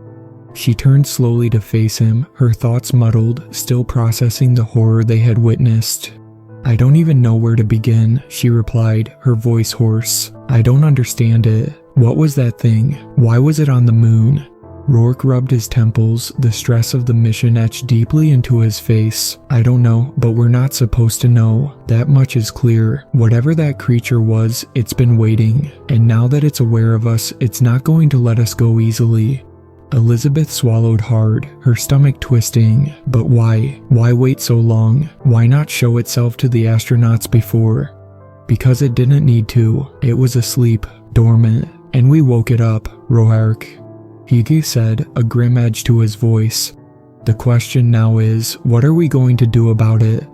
She turned slowly to face him, her thoughts muddled, still processing the horror they had witnessed. I don't even know where to begin, she replied, her voice hoarse. I don't understand it. What was that thing? Why was it on the moon? Rourke rubbed his temples, the stress of the mission etched deeply into his face. I don't know, but we're not supposed to know. That much is clear. Whatever that creature was, it's been waiting. And now that it's aware of us, it's not going to let us go easily. Elizabeth swallowed hard, her stomach twisting. But why? Why wait so long? Why not show itself to the astronauts before? Because it didn't need to. It was asleep, dormant, and we woke it up, Roark. Higi said, a grim edge to his voice. The question now is, what are we going to do about it?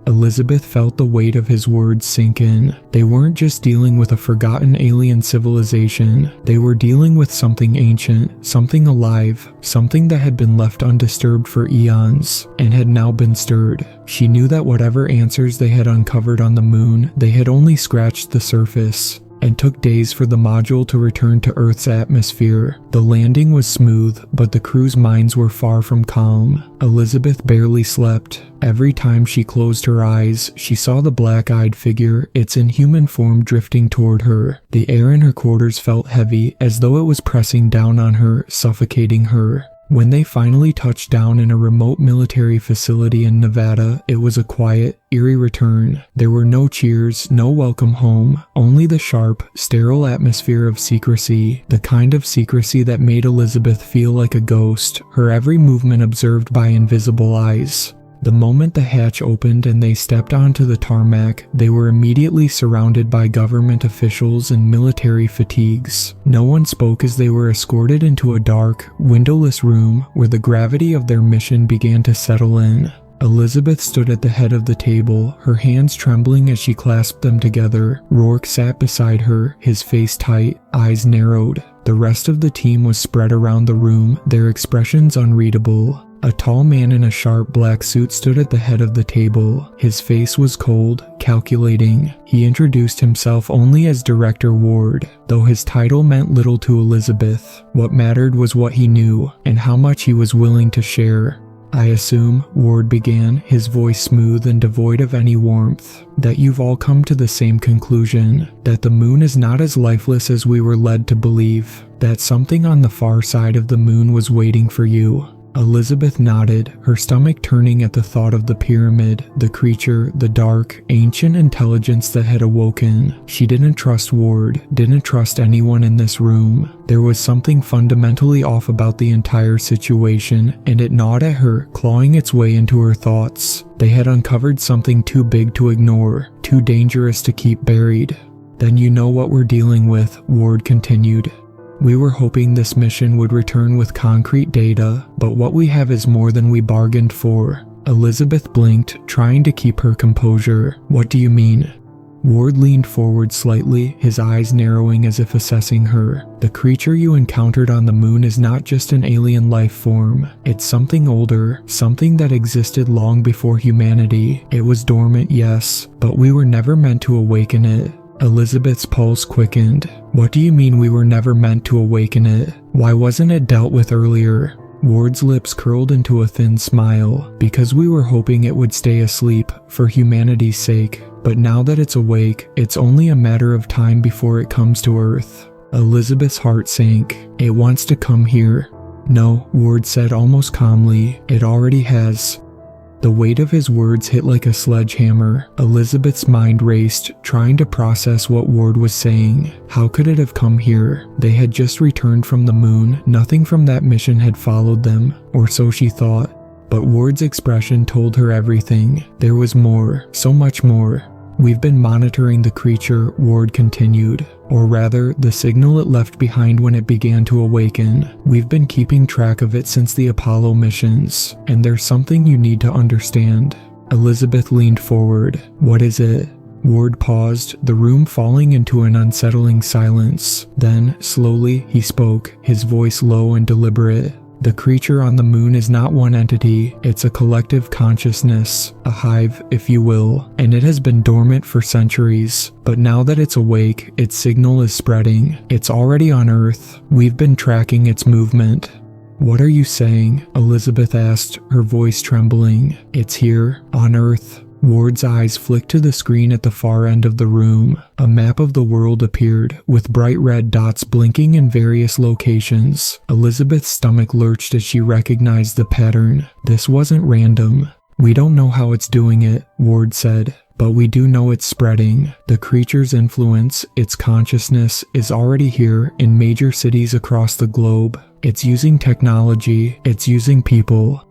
Elizabeth felt the weight of his words sink in. They weren't just dealing with a forgotten alien civilization. They were dealing with something ancient, something alive, something that had been left undisturbed for eons, and had now been stirred. She knew that whatever answers they had uncovered on the moon, they had only scratched the surface. And took days for the module to return to Earth's atmosphere. The landing was smooth, but the crew's minds were far from calm. Elizabeth barely slept. Every time she closed her eyes, she saw the black-eyed figure, its inhuman form drifting toward her. The air in her quarters felt heavy, as though it was pressing down on her, suffocating her. When they finally touched down in a remote military facility in Nevada, it was a quiet, eerie return. There were no cheers, no welcome home, only the sharp, sterile atmosphere of secrecy, the kind of secrecy that made Elizabeth feel like a ghost, her every movement observed by invisible eyes. The moment the hatch opened and they stepped onto the tarmac, they were immediately surrounded by government officials in military fatigues. No one spoke as they were escorted into a dark, windowless room where the gravity of their mission began to settle in. Elizabeth stood at the head of the table, her hands trembling as she clasped them together. Rourke sat beside her, his face tight, eyes narrowed. The rest of the team was spread around the room, their expressions unreadable. A tall man in a sharp black suit stood at the head of the table. His face was cold, calculating. He introduced himself only as Director Ward, though his title meant little to Elizabeth. What mattered was what he knew, and how much he was willing to share. I assume, Ward began, his voice smooth and devoid of any warmth, that you've all come to the same conclusion, that the moon is not as lifeless as we were led to believe, that something on the far side of the moon was waiting for you. Elizabeth nodded, her stomach turning at the thought of the pyramid, the creature, the dark, ancient intelligence that had awoken. She didn't trust Ward, didn't trust anyone in this room. There was something fundamentally off about the entire situation, and it gnawed at her, clawing its way into her thoughts. They had uncovered something too big to ignore, too dangerous to keep buried. Then you know what we're dealing with, Ward continued. We were hoping this mission would return with concrete data, but what we have is more than we bargained for. Elizabeth blinked, trying to keep her composure. What do you mean? Ward leaned forward slightly, his eyes narrowing as if assessing her. The creature you encountered on the moon is not just an alien life form. It's something older, something that existed long before humanity. It was dormant, yes, but we were never meant to awaken it. Elizabeth's pulse quickened. What do you mean we were never meant to awaken it? Why wasn't it dealt with earlier? Ward's lips curled into a thin smile. Because we were hoping it would stay asleep, for humanity's sake. but now that it's awake, it's only a matter of time before it comes to Earth. Elizabeth's heart sank. It wants to come here. No, Ward said almost calmly, it already has. The weight of his words hit like a sledgehammer. Elizabeth's mind raced, trying to process what Ward was saying. How could it have come here? They had just returned from the moon. Nothing from that mission had followed them, or so she thought. But Ward's expression told her everything. There was more, so much more. We've been monitoring the creature, Ward continued. Or rather, the signal it left behind when it began to awaken. We've been keeping track of it since the Apollo missions, and there's something you need to understand. Elizabeth leaned forward. What is it? Ward paused, the room falling into an unsettling silence. Then, slowly, he spoke, his voice low and deliberate. The creature on the moon is not one entity, it's a collective consciousness, a hive, if you will, and it has been dormant for centuries. But now that it's awake, its signal is spreading. It's already on Earth. We've been tracking its movement. What are you saying? Elizabeth asked, her voice trembling. It's here, on Earth. Ward's eyes flicked to the screen at the far end of the room. A map of the world appeared, with bright red dots blinking in various locations. Elizabeth's stomach lurched as she recognized the pattern. This wasn't random. We don't know how it's doing it, Ward said, but we do know it's spreading. The creature's influence, its consciousness, is already here in major cities across the globe. It's using technology, it's using people.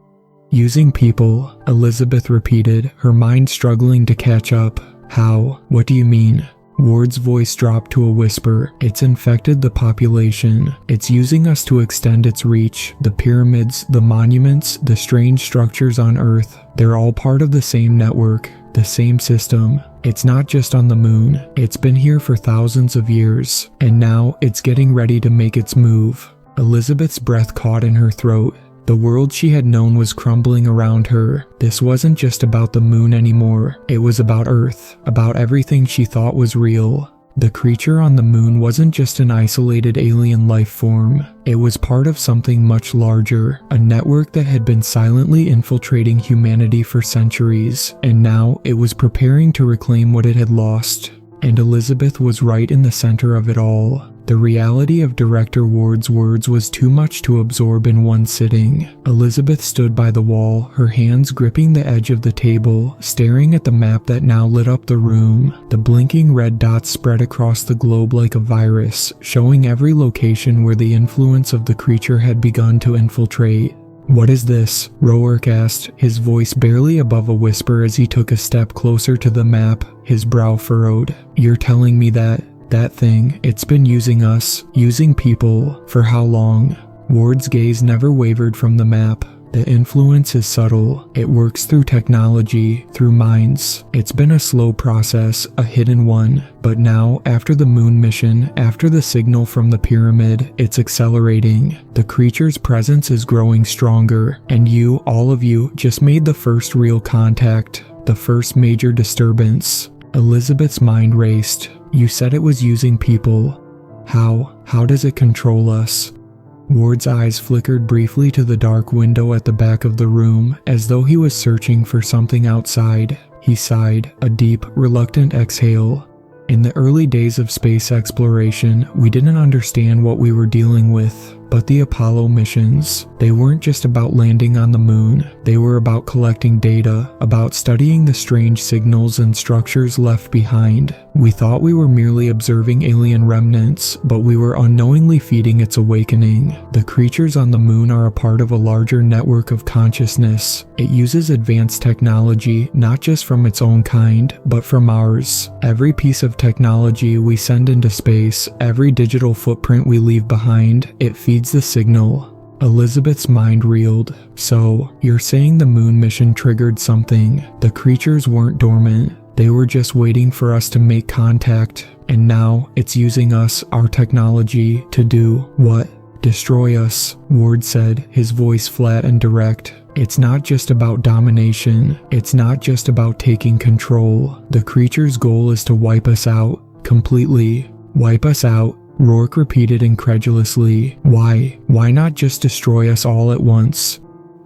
Using people, Elizabeth repeated, her mind struggling to catch up. How? What do you mean? Ward's voice dropped to a whisper. It's infected the population. It's using us to extend its reach. The pyramids, the monuments, the strange structures on Earth, they're all part of the same network, the same system. It's not just on the moon. It's been here for thousands of years, and now it's getting ready to make its move. Elizabeth's breath caught in her throat. The world she had known was crumbling around her. This wasn't just about the moon anymore. It was about Earth, about everything she thought was real. The creature on the moon wasn't just an isolated alien life form. It was part of something much larger, a network that had been silently infiltrating humanity for centuries, and now it was preparing to reclaim what it had lost. And Elizabeth was right in the center of it all. The reality of Director Ward's words was too much to absorb in one sitting. Elizabeth stood by the wall, her hands gripping the edge of the table, staring at the map that now lit up the room. The blinking red dots spread across the globe like a virus, showing every location where the influence of the creature had begun to infiltrate. What is this? Roark asked, his voice barely above a whisper as he took a step closer to the map, his brow furrowed. You're telling me that thing, it's been using us, using people, for how long? Ward's gaze never wavered from the map. The influence is subtle. It works through technology, through minds. It's been a slow process, a hidden one. But now, after the moon mission, after the signal from the pyramid, it's accelerating. The creature's presence is growing stronger, and you, all of you, just made the first real contact, the first major disturbance. Elizabeth's mind raced. You said it was using people. How does it control us? Ward's eyes flickered briefly to the dark window at the back of the room, as though he was searching for something outside. He sighed, a deep, reluctant exhale. In the early days of space exploration, we didn't understand what we were dealing with. But the Apollo missions, they weren't just about landing on the moon. They were about collecting data, about studying the strange signals and structures left behind. We thought we were merely observing alien remnants, but we were unknowingly feeding its awakening. The creatures on the moon are a part of a larger network of consciousness. It uses advanced technology, not just from its own kind, but from ours. Every piece of technology we send into space, every digital footprint we leave behind, it feeds the signal. Elizabeth's mind reeled. So, you're saying the moon mission triggered something. The creatures weren't dormant. They were just waiting for us to make contact. And now, it's using us, our technology, to do what? Destroy us, Ward said, his voice flat and direct. It's not just about domination. It's not just about taking control. The creature's goal is to wipe us out. Completely. Wipe us out. Roark repeated incredulously. Why? Why not just destroy us all at once?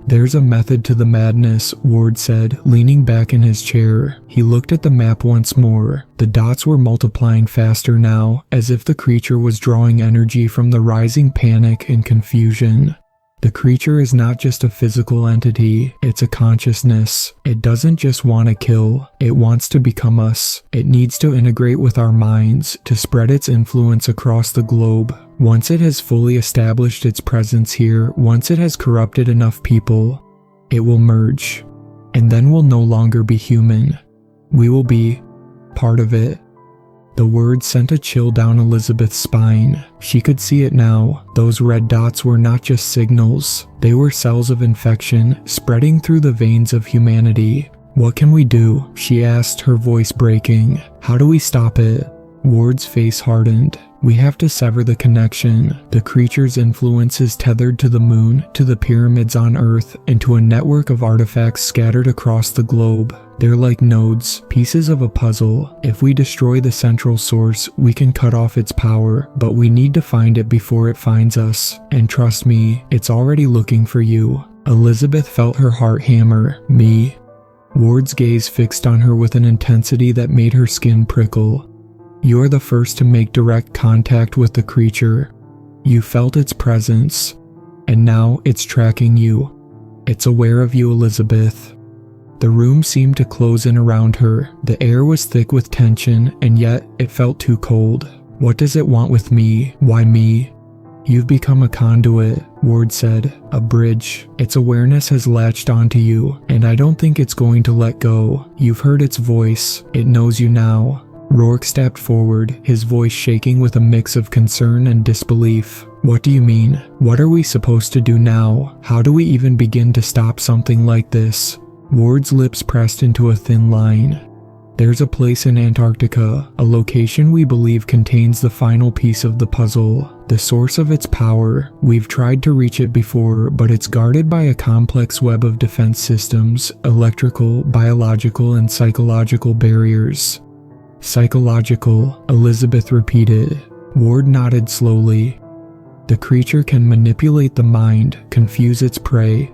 There's a method to the madness, Ward said, leaning back in his chair. He looked at the map once more. The dots were multiplying faster now, as if the creature was drawing energy from the rising panic and confusion. The creature is not just a physical entity, it's a consciousness. It doesn't just want to kill, it wants to become us. It needs to integrate with our minds, to spread its influence across the globe. Once it has fully established its presence here, once it has corrupted enough people, it will merge. And then we'll no longer be human. We will be part of it. The word sent a chill down Elizabeth's spine. She could see it now. Those red dots were not just signals. They were cells of infection, spreading through the veins of humanity. "What can we do?" she asked, her voice breaking. "How do we stop it?" Ward's face hardened. "We have to sever the connection. The creature's influence is tethered to the moon, to the pyramids on Earth, and to a network of artifacts scattered across the globe. They're like nodes, pieces of a puzzle. If we destroy the central source, we can cut off its power, but we need to find it before it finds us. And trust me, it's already looking for you." Elizabeth felt her heart hammer. "Me?" Ward's gaze fixed on her with an intensity that made her skin prickle. "You are the first to make direct contact with the creature. You felt its presence, and now it's tracking you. It's aware of you, Elizabeth." The room seemed to close in around her. The air was thick with tension, and yet it felt too cold. "What does it want with me? Why me?" "You've become a conduit," Ward said, "a bridge. Its awareness has latched onto you, and I don't think it's going to let go. You've heard its voice. It knows you now." Rourke stepped forward, his voice shaking with a mix of concern and disbelief. "What do you mean? What are we supposed to do now? How do we even begin to stop something like this?" Ward's lips pressed into a thin line. "There's a place in Antarctica, a location we believe contains the final piece of the puzzle, the source of its power. We've tried to reach it before, but it's guarded by a complex web of defense systems, electrical, biological, and psychological barriers." "Psychological," Elizabeth repeated. Ward nodded slowly. "The creature can manipulate the mind, confuse its prey.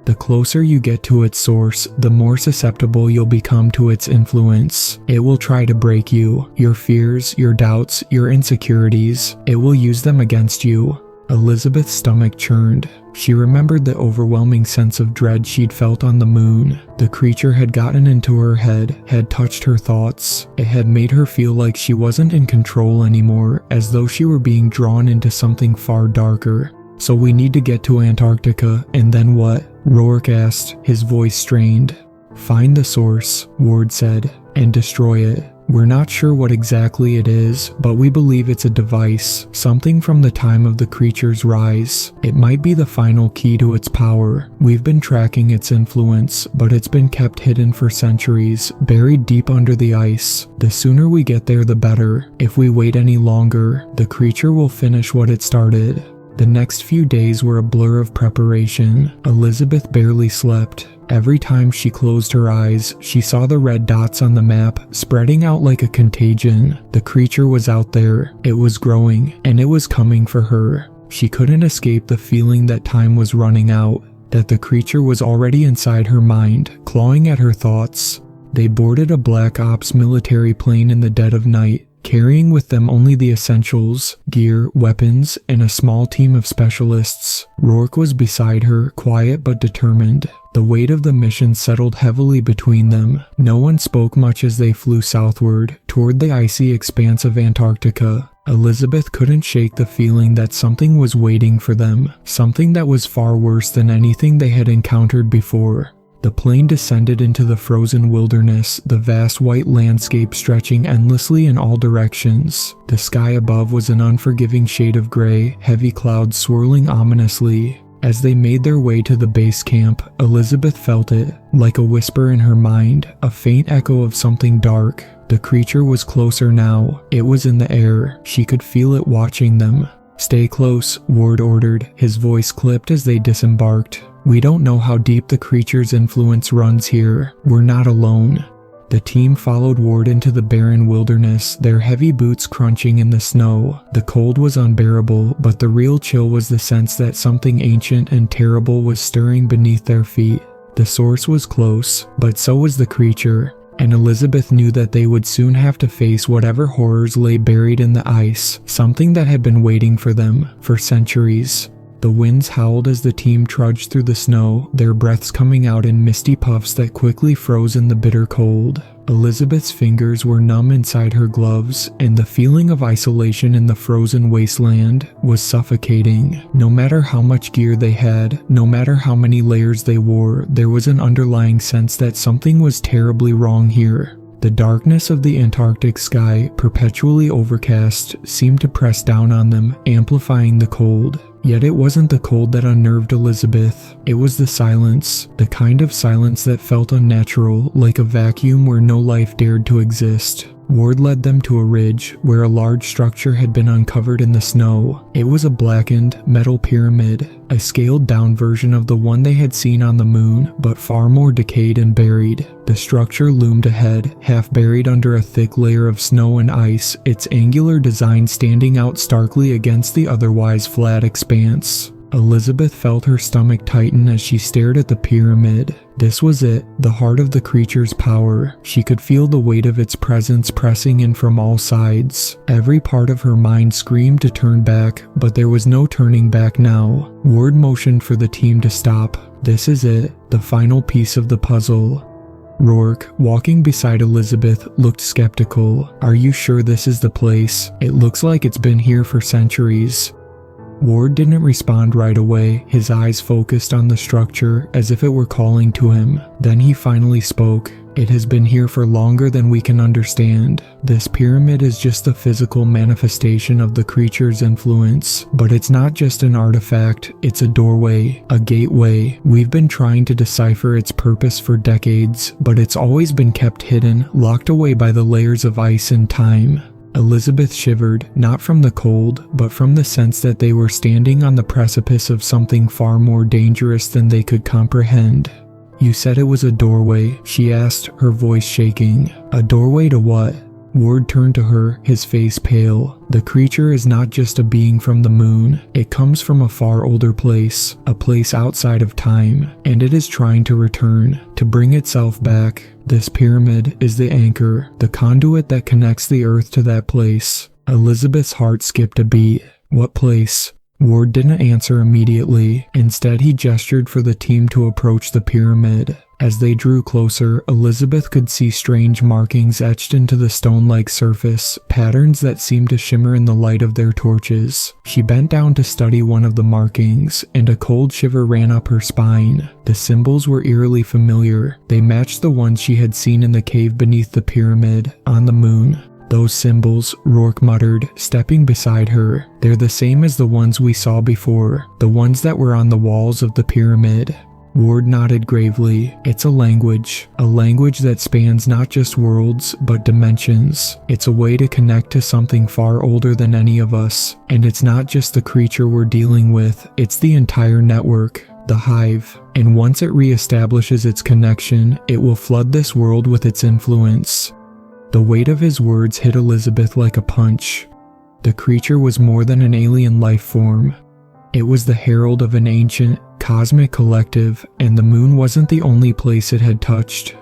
The closer you get to its source, the more susceptible you'll become to its influence. It will try to break you, your fears, your doubts, your insecurities. It will use them against you." Elizabeth's stomach churned. She remembered the overwhelming sense of dread she'd felt on the moon. The creature had gotten into her head, had touched her thoughts. It had made her feel like she wasn't in control anymore, as though she were being drawn into something far darker. "So we need to get to Antarctica, and then what?" Rourke asked, his voice strained. "Find the source," Ward said, "and destroy it. We're not sure what exactly it is, but we believe it's a device, something from the time of the creature's rise. It might be the final key to its power. We've been tracking its influence, but it's been kept hidden for centuries, buried deep under the ice. The sooner we get there, the better. If we wait any longer, the creature will finish what it started." The next few days were a blur of preparation. Elizabeth barely slept. Every time she closed her eyes, she saw the red dots on the map, spreading out like a contagion. The creature was out there. It was growing, and it was coming for her. She couldn't escape the feeling that time was running out, that the creature was already inside her mind, clawing at her thoughts. They boarded a Black Ops military plane in the dead of night, carrying with them only the essentials, gear, weapons, and a small team of specialists. Rourke was beside her, quiet but determined. The weight of the mission settled heavily between them. No one spoke much as they flew southward, toward the icy expanse of Antarctica. Elizabeth couldn't shake the feeling that something was waiting for them, something that was far worse than anything they had encountered before. The plane descended into the frozen wilderness, the vast white landscape stretching endlessly in all directions. The sky above was an unforgiving shade of gray, heavy clouds swirling ominously. As they made their way to the base camp, Elizabeth felt it, like a whisper in her mind, a faint echo of something dark. The creature was closer now. It was in the air. She could feel it watching them. "Stay close," Ward ordered, his voice clipped as they disembarked. "We don't know how deep the creature's influence runs here. We're not alone." The team followed Ward into the barren wilderness, their heavy boots crunching in the snow. The cold was unbearable, but the real chill was the sense that something ancient and terrible was stirring beneath their feet. The source was close, but so was the creature, and Elizabeth knew that they would soon have to face whatever horrors lay buried in the ice, something that had been waiting for them for centuries. The winds howled as the team trudged through the snow, their breaths coming out in misty puffs that quickly froze in the bitter cold. Elizabeth's fingers were numb inside her gloves, and the feeling of isolation in the frozen wasteland was suffocating. No matter how much gear they had, no matter how many layers they wore, there was an underlying sense that something was terribly wrong here. The darkness of the Antarctic sky, perpetually overcast, seemed to press down on them, amplifying the cold. Yet it wasn't the cold that unnerved Elizabeth. It was the silence, the kind of silence that felt unnatural, like a vacuum where no life dared to exist. Ward led them to a ridge where a large structure had been uncovered in the snow. It was a blackened, metal pyramid, a scaled-down version of the one they had seen on the moon, but far more decayed and buried. The structure loomed ahead, half buried under a thick layer of snow and ice, its angular design standing out starkly against the otherwise flat expanse. Elizabeth felt her stomach tighten as she stared at the pyramid. This was it, the heart of the creature's power. She could feel the weight of its presence pressing in from all sides. Every part of her mind screamed to turn back, but there was no turning back now. Ward motioned for the team to stop. This is it, the final piece of the puzzle. Rourke, walking beside Elizabeth, looked skeptical. "Are you sure this is the place? It looks like it's been here for centuries." Ward didn't respond right away, his eyes focused on the structure as if it were calling to him. Then he finally spoke. "It has been here for longer than we can understand. This pyramid is just a physical manifestation of the creature's influence. But it's not just an artifact, it's a doorway, a gateway. We've been trying to decipher its purpose for decades, but it's always been kept hidden, locked away by the layers of ice and time." Elizabeth shivered, not from the cold, but from the sense that they were standing on the precipice of something far more dangerous than they could comprehend. "You said it was a doorway," she asked, her voice shaking. "A doorway to what?" Ward turned to her, his face pale. "The creature is not just a being from the moon. It comes from a far older place, a place outside of time, and it is trying to return, to bring itself back. This pyramid is the anchor, the conduit that connects the earth to that place." Elizabeth's heart skipped a beat. "What place?" Ward didn't answer immediately. Instead, he gestured for the team to approach the pyramid. As they drew closer, Elizabeth could see strange markings etched into the stone-like surface, patterns that seemed to shimmer in the light of their torches. She bent down to study one of the markings, and a cold shiver ran up her spine. The symbols were eerily familiar. They matched the ones she had seen in the cave beneath the pyramid, on the moon. "Those symbols," Rourke muttered, stepping beside her. "They're the same as the ones we saw before, the ones that were on the walls of the pyramid." Ward nodded gravely. "It's a language that spans not just worlds, but dimensions. It's a way to connect to something far older than any of us. And it's not just the creature we're dealing with, it's the entire network, the hive. And once it reestablishes its connection, it will flood this world with its influence." The weight of his words hit Elizabeth like a punch. The creature was more than an alien life form. It was the herald of an ancient, cosmic collective, and the moon wasn't the only place it had touched.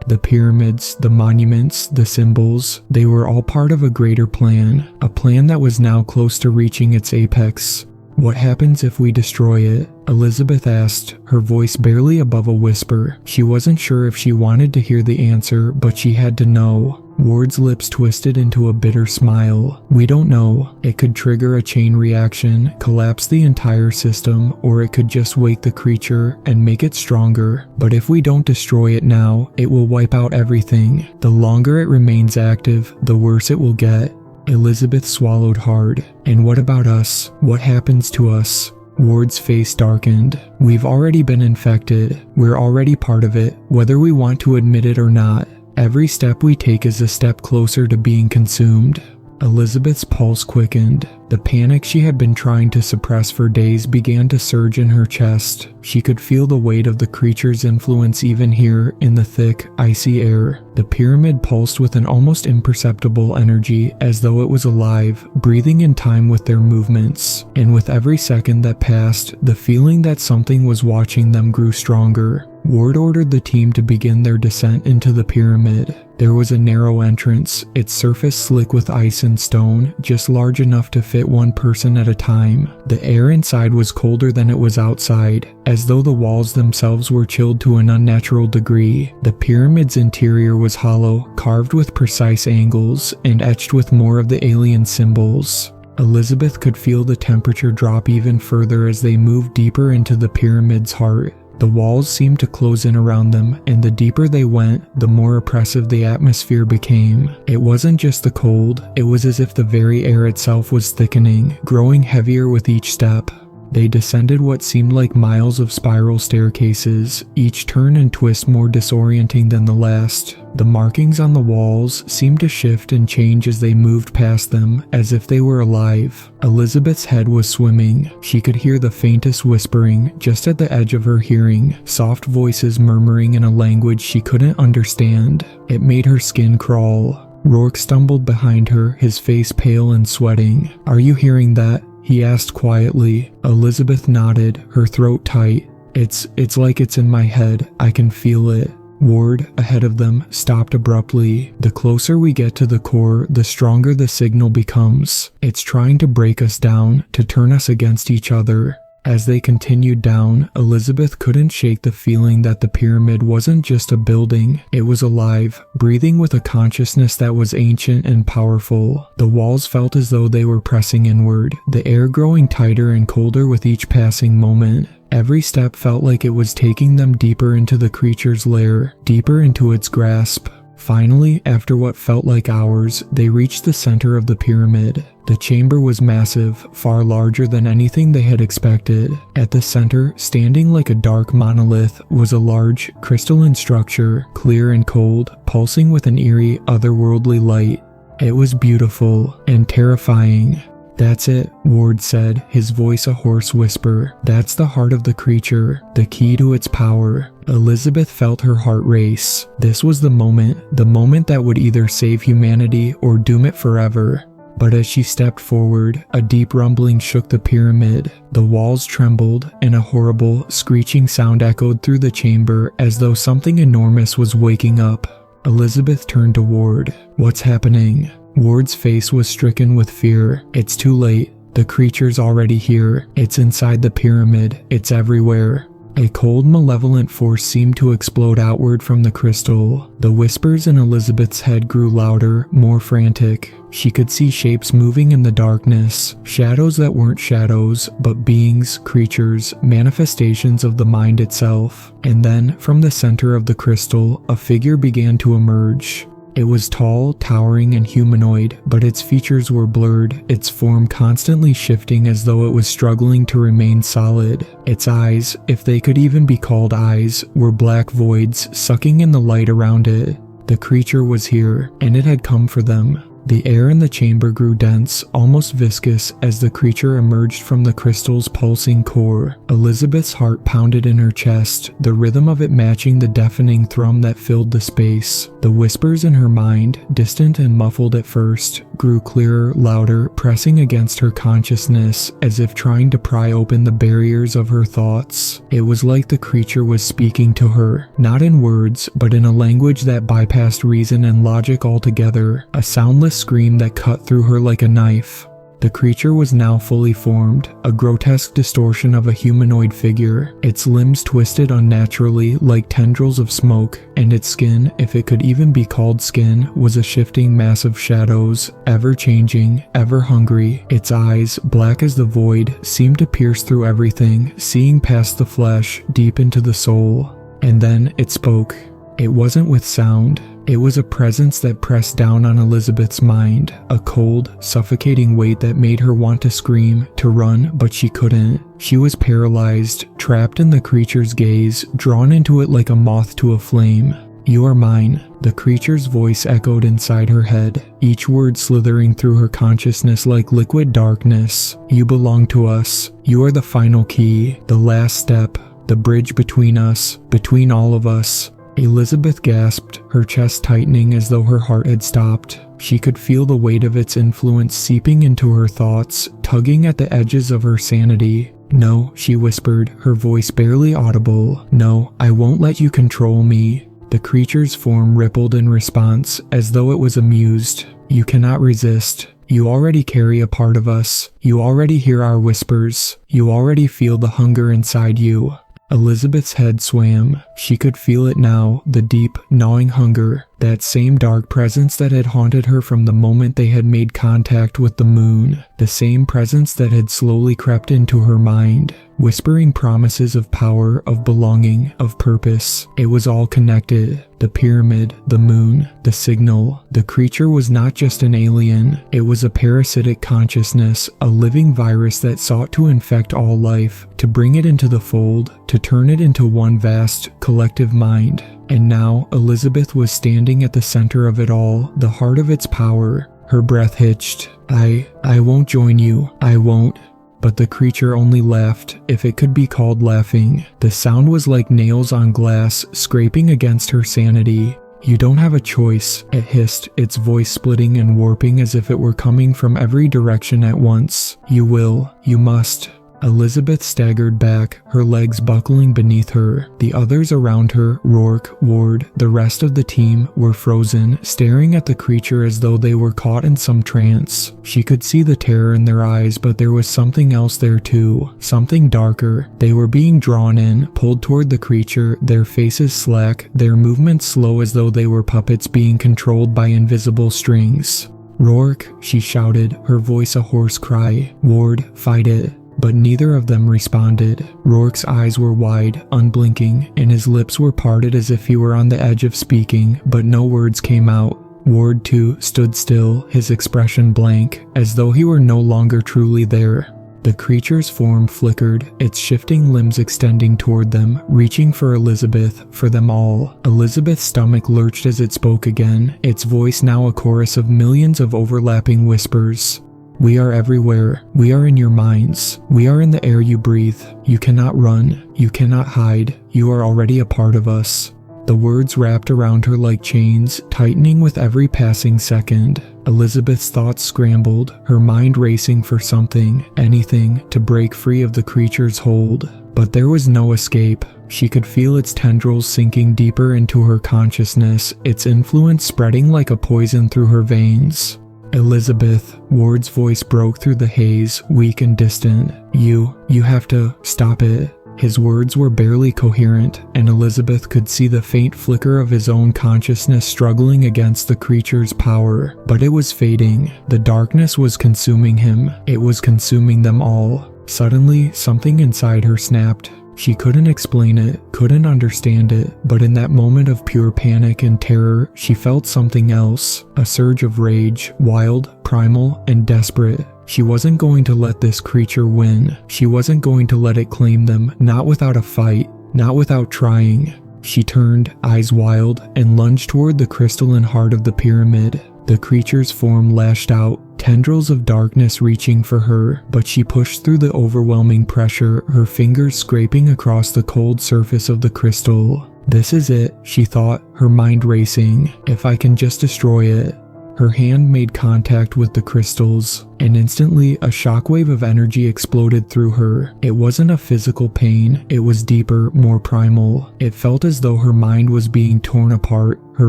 The pyramids, the monuments, the symbols, they were all part of a greater plan, a plan that was now close to reaching its apex. "What happens if we destroy it?" Elizabeth asked, her voice barely above a whisper. She wasn't sure if she wanted to hear the answer, but she had to know. Ward's lips twisted into a bitter smile. "We don't know. It could trigger a chain reaction, collapse the entire system, or it could just wake the creature and make it stronger. But if we don't destroy it now, it will wipe out everything. The longer it remains active, the worse it will get." Elizabeth swallowed hard. "And what about us? What happens to us?" Ward's face darkened. "We've already been infected. We're already part of it, whether we want to admit it or not. Every step we take is a step closer to being consumed." Elizabeth's pulse quickened. The panic she had been trying to suppress for days began to surge in her chest. She could feel the weight of the creature's influence even here in the thick, icy air. The pyramid pulsed with an almost imperceptible energy, as though it was alive, breathing in time with their movements. And with every second that passed, the feeling that something was watching them grew stronger. Ward ordered the team to begin their descent into the pyramid. There was a narrow entrance, its surface slick with ice and stone, just large enough to fit one person at a time. The air inside was colder than it was outside, as though the walls themselves were chilled to an unnatural degree. The pyramid's interior was hollow, carved with precise angles, and etched with more of the alien symbols. Elizabeth could feel the temperature drop even further as they moved deeper into the pyramid's heart. The walls seemed to close in around them, and the deeper they went, the more oppressive the atmosphere became. It wasn't just the cold, it was as if the very air itself was thickening, growing heavier with each step. They descended what seemed like miles of spiral staircases, each turn and twist more disorienting than the last. The markings on the walls seemed to shift and change as they moved past them, as if they were alive. Elizabeth's head was swimming. She could hear the faintest whispering, just at the edge of her hearing, soft voices murmuring in a language she couldn't understand. It made her skin crawl. Rourke stumbled behind her, his face pale and sweating. "Are you hearing that?" he asked quietly. Elizabeth nodded, her throat tight. It's like it's in my head. I can feel it." Ward, ahead of them, stopped abruptly. "The closer we get to the core, the stronger the signal becomes. It's trying to break us down, to turn us against each other." As they continued down, Elizabeth couldn't shake the feeling that the pyramid wasn't just a building, it was alive, breathing with a consciousness that was ancient and powerful. The walls felt as though they were pressing inward, the air growing tighter and colder with each passing moment. Every step felt like it was taking them deeper into the creature's lair, deeper into its grasp. Finally, after what felt like hours, they reached the center of the pyramid. The chamber was massive, far larger than anything they had expected. At the center, standing like a dark monolith, was a large, crystalline structure, clear and cold, pulsing with an eerie, otherworldly light. It was beautiful and terrifying. "That's it," Ward said, his voice a hoarse whisper. "That's the heart of the creature, the key to its power." Elizabeth felt her heart race. This was the moment that would either save humanity or doom it forever. But as she stepped forward, a deep rumbling shook the pyramid. The walls trembled, and a horrible, screeching sound echoed through the chamber as though something enormous was waking up. Elizabeth turned to Ward. "What's happening?" Ward's face was stricken with fear. "It's too late. The creature's already here. It's inside the pyramid. It's everywhere." A cold, malevolent force seemed to explode outward from the crystal. The whispers in Elizabeth's head grew louder, more frantic. She could see shapes moving in the darkness, shadows that weren't shadows, but beings, creatures, manifestations of the mind itself. And then, from the center of the crystal, a figure began to emerge. It was tall, towering, and humanoid, but its features were blurred, its form constantly shifting as though it was struggling to remain solid. Its eyes, if they could even be called eyes, were black voids, sucking in the light around it. The creature was here, and it had come for them. The air in the chamber grew dense, almost viscous, as the creature emerged from the crystal's pulsing core. Elizabeth's heart pounded in her chest, the rhythm of it matching the deafening thrum that filled the space. The whispers in her mind, distant and muffled at first, grew clearer, louder, pressing against her consciousness, as if trying to pry open the barriers of her thoughts. It was like the creature was speaking to her, not in words, but in a language that bypassed reason and logic altogether, a soundless scream that cut through her like a knife. The creature was now fully formed, a grotesque distortion of a humanoid figure, its limbs twisted unnaturally like tendrils of smoke, and its skin, if it could even be called skin, was a shifting mass of shadows, ever changing, ever hungry. Its eyes, black as the void, seemed to pierce through everything, seeing past the flesh, deep into the soul. And then it spoke. It wasn't with sound. It was a presence that pressed down on Elizabeth's mind, a cold, suffocating weight that made her want to scream, to run, but she couldn't. She was paralyzed, trapped in the creature's gaze, drawn into it like a moth to a flame. You are mine." The creature's voice echoed inside her head, each word slithering through her consciousness like liquid darkness. "You belong to us. You are the final key, the last step, the bridge between us, between all of us." Elizabeth gasped, her chest tightening as though her heart had stopped. She could feel the weight of its influence seeping into her thoughts, tugging at the edges of her sanity. "No," she whispered, her voice barely audible. "No, I won't let you control me." The creature's form rippled in response, as though it was amused. "You cannot resist. You already carry a part of us. You already hear our whispers. You already feel the hunger inside you." Elizabeth's head swam. She could feel it now, the deep, gnawing hunger, that same dark presence that had haunted her from the moment they had made contact with the moon, the same presence that had slowly crept into her mind, whispering promises of power, of belonging, of purpose. It was all connected. The pyramid, the moon, the signal. The creature was not just an alien. It was a parasitic consciousness, a living virus that sought to infect all life, to bring it into the fold, to turn it into one vast, collective mind. And now, Elizabeth was standing at the center of it all, the heart of its power. Her breath hitched. I won't join you. I won't." But the creature only laughed, if it could be called laughing. The sound was like nails on glass, scraping against her sanity. "You don't have a choice," it hissed, its voice splitting and warping as if it were coming from every direction at once. "You will. You must." Elizabeth staggered back, her legs buckling beneath her. The others around her, Rourke, Ward, the rest of the team, were frozen, staring at the creature as though they were caught in some trance. She could see the terror in their eyes, but there was something else there too, something darker. They were being drawn in, pulled toward the creature, their faces slack, their movements slow as though they were puppets being controlled by invisible strings. "Rourke," she shouted, her voice a hoarse cry. "Ward, fight it." But neither of them responded. Rourke's eyes were wide, unblinking, and his lips were parted as if he were on the edge of speaking, but no words came out. Ward, too, stood still, his expression blank, as though he were no longer truly there. The creature's form flickered, its shifting limbs extending toward them, reaching for Elizabeth, for them all. Elizabeth's stomach lurched as it spoke again, its voice now a chorus of millions of overlapping whispers. "We are everywhere. We are in your minds. We are in the air you breathe. You cannot run. You cannot hide. You are already a part of us." The words wrapped around her like chains, tightening with every passing second. Elizabeth's thoughts scrambled, her mind racing for something, anything, to break free of the creature's hold. But there was no escape. She could feel its tendrils sinking deeper into her consciousness, its influence spreading like a poison through her veins. "Elizabeth," Ward's voice broke through the haze, weak and distant. You have to stop it." His words were barely coherent, and Elizabeth could see the faint flicker of his own consciousness struggling against the creature's power. But it was fading. The darkness was consuming him. It was consuming them all. Suddenly, something inside her snapped. She couldn't explain it, couldn't understand it, but in that moment of pure panic and terror, she felt something else. A surge of rage, wild, primal, and desperate. She wasn't going to let this creature win. She wasn't going to let it claim them, not without a fight, not without trying. She turned, eyes wild, and lunged toward the crystalline heart of the pyramid. The creature's form lashed out, tendrils of darkness reaching for her, but she pushed through the overwhelming pressure, her fingers scraping across the cold surface of the crystal. "This is it," she thought, her mind racing. "If I can just destroy it." Her hand made contact with the crystals, and instantly a shockwave of energy exploded through her. It wasn't a physical pain, it was deeper, more primal. It felt as though her mind was being torn apart, her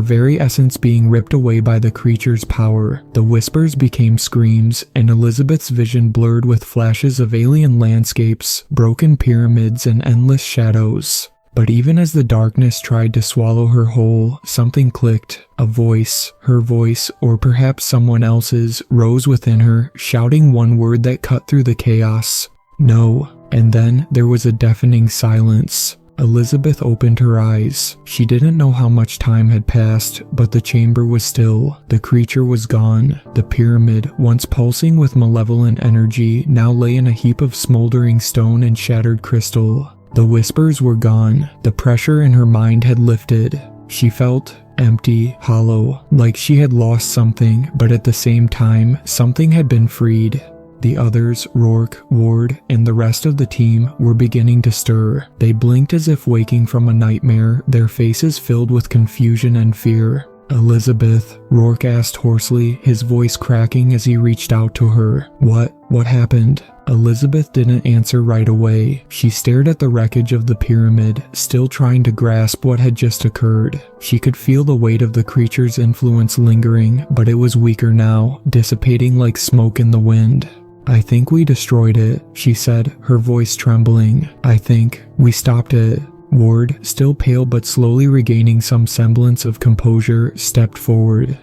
very essence being ripped away by the creature's power. The whispers became screams, and Elizabeth's vision blurred with flashes of alien landscapes, broken pyramids, and endless shadows. But even as the darkness tried to swallow her whole, something clicked. A voice, her voice, or perhaps someone else's, rose within her, shouting one word that cut through the chaos. "No." And then there was a deafening silence. Elizabeth opened her eyes. She didn't know how much time had passed, but the chamber was still. The creature was gone. The pyramid, once pulsing with malevolent energy, now lay in a heap of smoldering stone and shattered crystal. The whispers were gone. The pressure in her mind had lifted. She felt empty, hollow, like she had lost something, but at the same time, something had been freed. The others, Rourke, Ward, and the rest of the team, were beginning to stir. They blinked as if waking from a nightmare, their faces filled with confusion and fear. "Elizabeth," Rourke asked hoarsely, his voice cracking as he reached out to her. What happened?" Elizabeth didn't answer right away. She stared at the wreckage of the pyramid, still trying to grasp what had just occurred. She could feel the weight of the creature's influence lingering, but it was weaker now, dissipating like smoke in the wind. "I think we destroyed it," she said, her voice trembling. "I think we stopped it." Ward, still pale but slowly regaining some semblance of composure, stepped forward.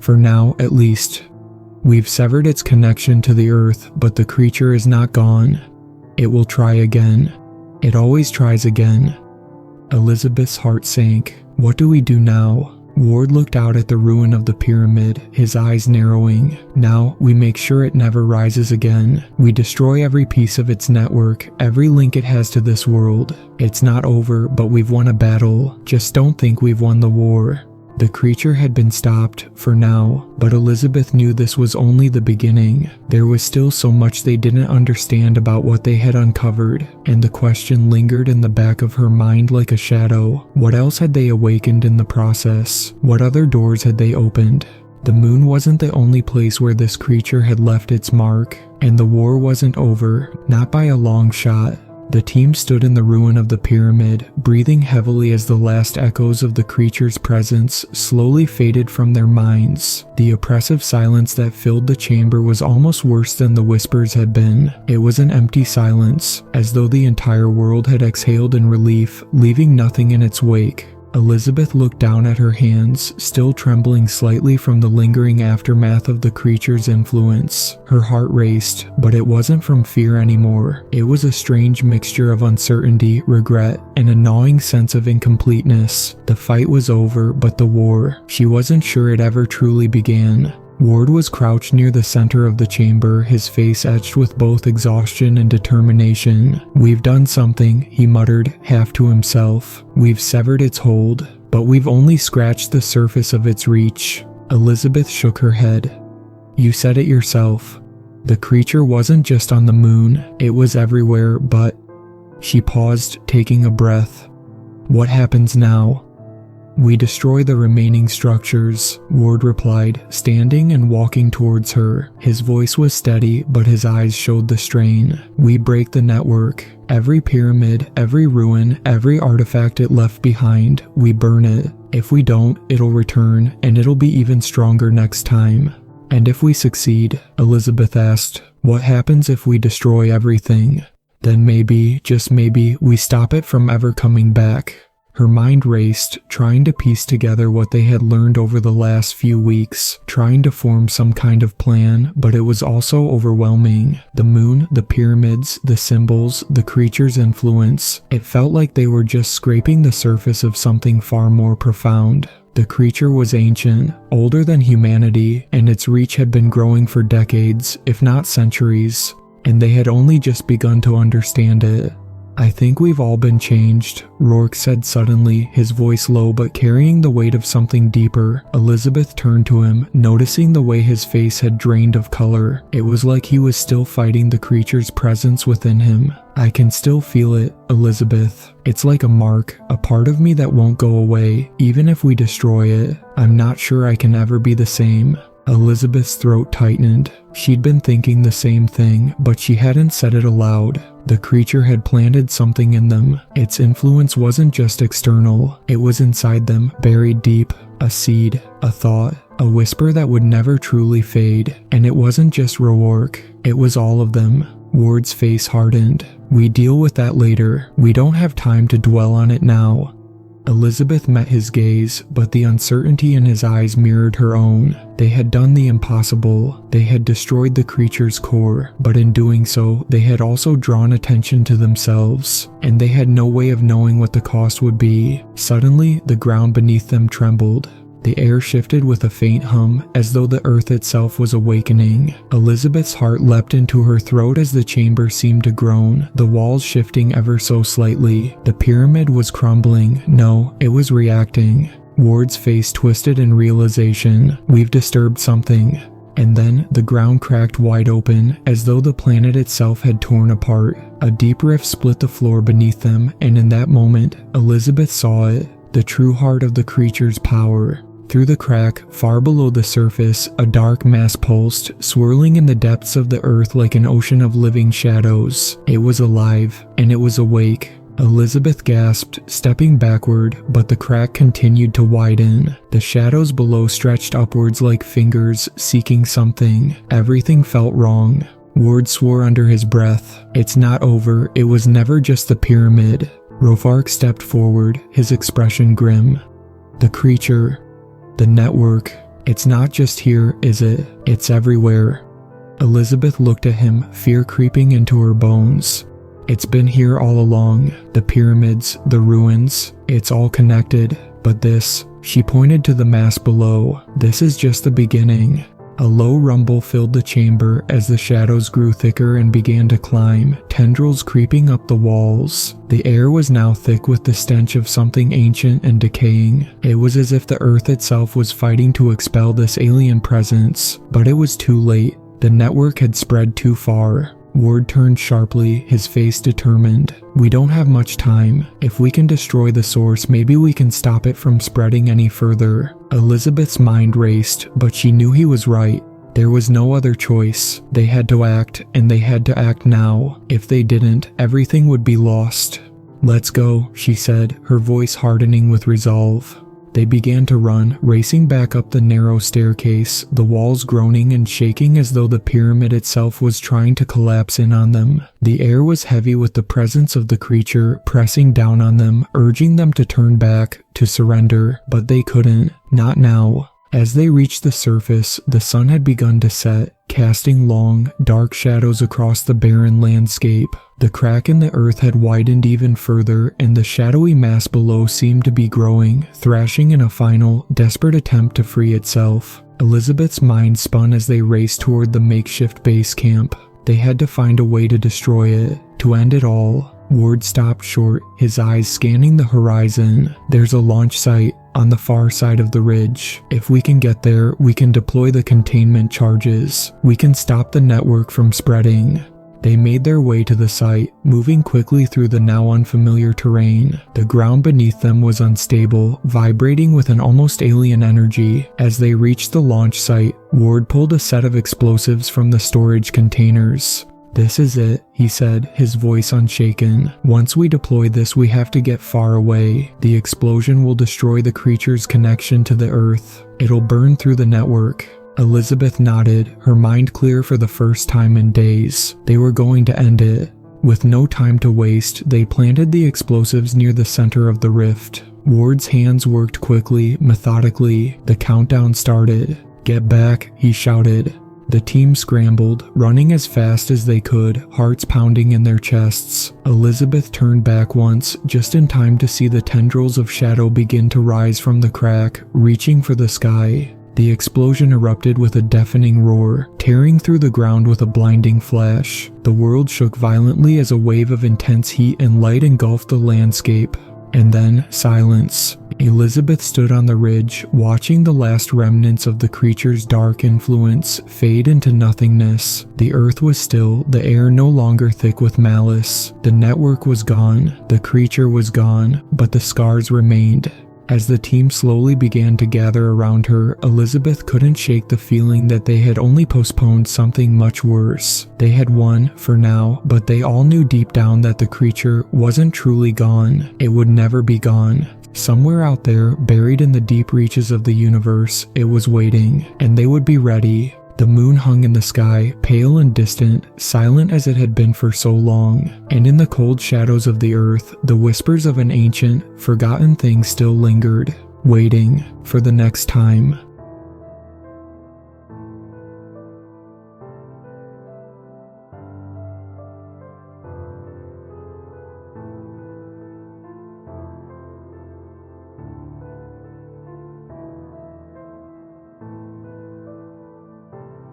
"For now, at least. We've severed its connection to the Earth, but the creature is not gone. It will try again. It always tries again." Elizabeth's heart sank. "What do we do now?" Ward looked out at the ruin of the pyramid, his eyes narrowing. "Now, we make sure it never rises again. We destroy every piece of its network, every link it has to this world. It's not over, but we've won a battle. Just don't think we've won the war." The creature had been stopped, for now, but Elizabeth knew this was only the beginning. There was still so much they didn't understand about what they had uncovered, and the question lingered in the back of her mind like a shadow. What else had they awakened in the process? What other doors had they opened? The moon wasn't the only place where this creature had left its mark, and the war wasn't over, not by a long shot. The team stood in the ruin of the pyramid, breathing heavily as the last echoes of the creature's presence slowly faded from their minds. The oppressive silence that filled the chamber was almost worse than the whispers had been. It was an empty silence, as though the entire world had exhaled in relief, leaving nothing in its wake. Elizabeth looked down at her hands, still trembling slightly from the lingering aftermath of the creature's influence. Her heart raced, but it wasn't from fear anymore. It was a strange mixture of uncertainty, regret, and a gnawing sense of incompleteness. The fight was over, but the war, she wasn't sure it ever truly began. Ward was crouched near the center of the chamber, his face etched with both exhaustion and determination. "We've done something," he muttered, half to himself. "We've severed its hold, but we've only scratched the surface of its reach." Elizabeth shook her head. "You said it yourself. The creature wasn't just on the moon, it was everywhere, but..." She paused, taking a breath. "What happens now?" "We destroy the remaining structures," Ward replied, standing and walking towards her. His voice was steady, but his eyes showed the strain. "We break the network. Every pyramid, every ruin, every artifact it left behind, we burn it. If we don't, it'll return, and it'll be even stronger next time." "And if we succeed?" Elizabeth asked. "What happens if we destroy everything?" "Then maybe, just maybe, we stop it from ever coming back." Her mind raced, trying to piece together what they had learned over the last few weeks, trying to form some kind of plan, but it was also overwhelming. The moon, the pyramids, the symbols, the creature's influence. It felt like they were just scraping the surface of something far more profound. The creature was ancient, older than humanity, and its reach had been growing for decades, if not centuries, and they had only just begun to understand it. "I think we've all been changed," Rourke said suddenly, his voice low but carrying the weight of something deeper. Elizabeth turned to him, noticing the way his face had drained of color. It was like he was still fighting the creature's presence within him. "I can still feel it, Elizabeth. It's like a mark, a part of me that won't go away, even if we destroy it. I'm not sure I can ever be the same." Elizabeth's throat tightened. She'd been thinking the same thing, but she hadn't said it aloud. The creature had planted something in them. Its influence wasn't just external, it was inside them, buried deep. A seed, a thought, a whisper that would never truly fade. And it wasn't just Rourke, it was all of them. Ward's face hardened. "We deal with that later. We don't have time to dwell on it now." Elizabeth met his gaze, but the uncertainty in his eyes mirrored her own. They had done the impossible. They had destroyed the creature's core, but in doing so, they had also drawn attention to themselves, and they had no way of knowing what the cost would be. Suddenly, the ground beneath them trembled. The air shifted with a faint hum, as though the earth itself was awakening. Elizabeth's heart leapt into her throat as the chamber seemed to groan, the walls shifting ever so slightly. The pyramid was crumbling. No, it was reacting. Ward's face twisted in realization. We've disturbed something. And then the ground cracked wide open, as though the planet itself had torn apart. A deep rift split the floor beneath them, and in that moment, Elizabeth saw it, the true heart of the creature's power. Through the crack, far below the surface, a dark mass pulsed, swirling in the depths of the earth like an ocean of living shadows. It was alive, and it was awake. Elizabeth gasped, stepping backward, but the crack continued to widen. The shadows below stretched upwards like fingers, seeking something. Everything felt wrong. Ward swore under his breath. It's not over, it was never just the pyramid. Rovark stepped forward, his expression grim. The creature, the network, it's not just here, is it? It's everywhere. Elizabeth looked at him, fear creeping into her bones. It's been here all along, the pyramids, the ruins, it's all connected. But this, she pointed to the mass below, this is just the beginning. A low rumble filled the chamber as the shadows grew thicker and began to climb, tendrils creeping up the walls. The air was now thick with the stench of something ancient and decaying. It was as if the earth itself was fighting to expel this alien presence, but it was too late. The network had spread too far. Ward turned sharply, his face determined. We don't have much time. If we can destroy the source, maybe we can stop it from spreading any further. Elizabeth's mind raced, but she knew he was right. There was no other choice. They had to act, and they had to act now. If they didn't, everything would be lost. Let's go, she said, her voice hardening with resolve. They began to run, racing back up the narrow staircase, the walls groaning and shaking as though the pyramid itself was trying to collapse in on them. The air was heavy with the presence of the creature, pressing down on them, urging them to turn back, to surrender, but they couldn't. Not now. As they reached the surface, the sun had begun to set, casting long, dark shadows across the barren landscape. The crack in the earth had widened even further, and the shadowy mass below seemed to be growing, thrashing in a final, desperate attempt to free itself. Elizabeth's mind spun as they raced toward the makeshift base camp. They had to find a way to destroy it, to end it all. Ward stopped short, his eyes scanning the horizon. There's a launch site on the far side of the ridge. If we can get there, we can deploy the containment charges. We can stop the network from spreading. They made their way to the site, moving quickly through the now unfamiliar terrain. The ground beneath them was unstable, vibrating with an almost alien energy. As they reached the launch site, Ward pulled a set of explosives from the storage containers. This is it, he said, his voice unshaken. Once we deploy this, we have to get far away. The explosion will destroy the creature's connection to the earth. It'll burn through the network. Elizabeth nodded, her mind clear for the first time in days. They were going to end it. With no time to waste, they planted the explosives near the center of the rift. Ward's hands worked quickly, methodically. The countdown started. Get back, he shouted. The team scrambled, running as fast as they could, hearts pounding in their chests. Elizabeth turned back once, just in time to see the tendrils of shadow begin to rise from the crack, reaching for the sky. The explosion erupted with a deafening roar, tearing through the ground with a blinding flash. The world shook violently as a wave of intense heat and light engulfed the landscape. And then, silence. Elizabeth stood on the ridge, watching the last remnants of the creature's dark influence fade into nothingness. The earth was still, the air no longer thick with malice. The network was gone, the creature was gone, but the scars remained. As the team slowly began to gather around her, Elizabeth couldn't shake the feeling that they had only postponed something much worse. They had won, for now, but they all knew deep down that the creature wasn't truly gone. It would never be gone. Somewhere out there, buried in the deep reaches of the universe, it was waiting, and they would be ready. The moon hung in the sky, pale and distant, silent as it had been for so long, and in the cold shadows of the earth, the whispers of an ancient, forgotten thing still lingered, waiting for the next time.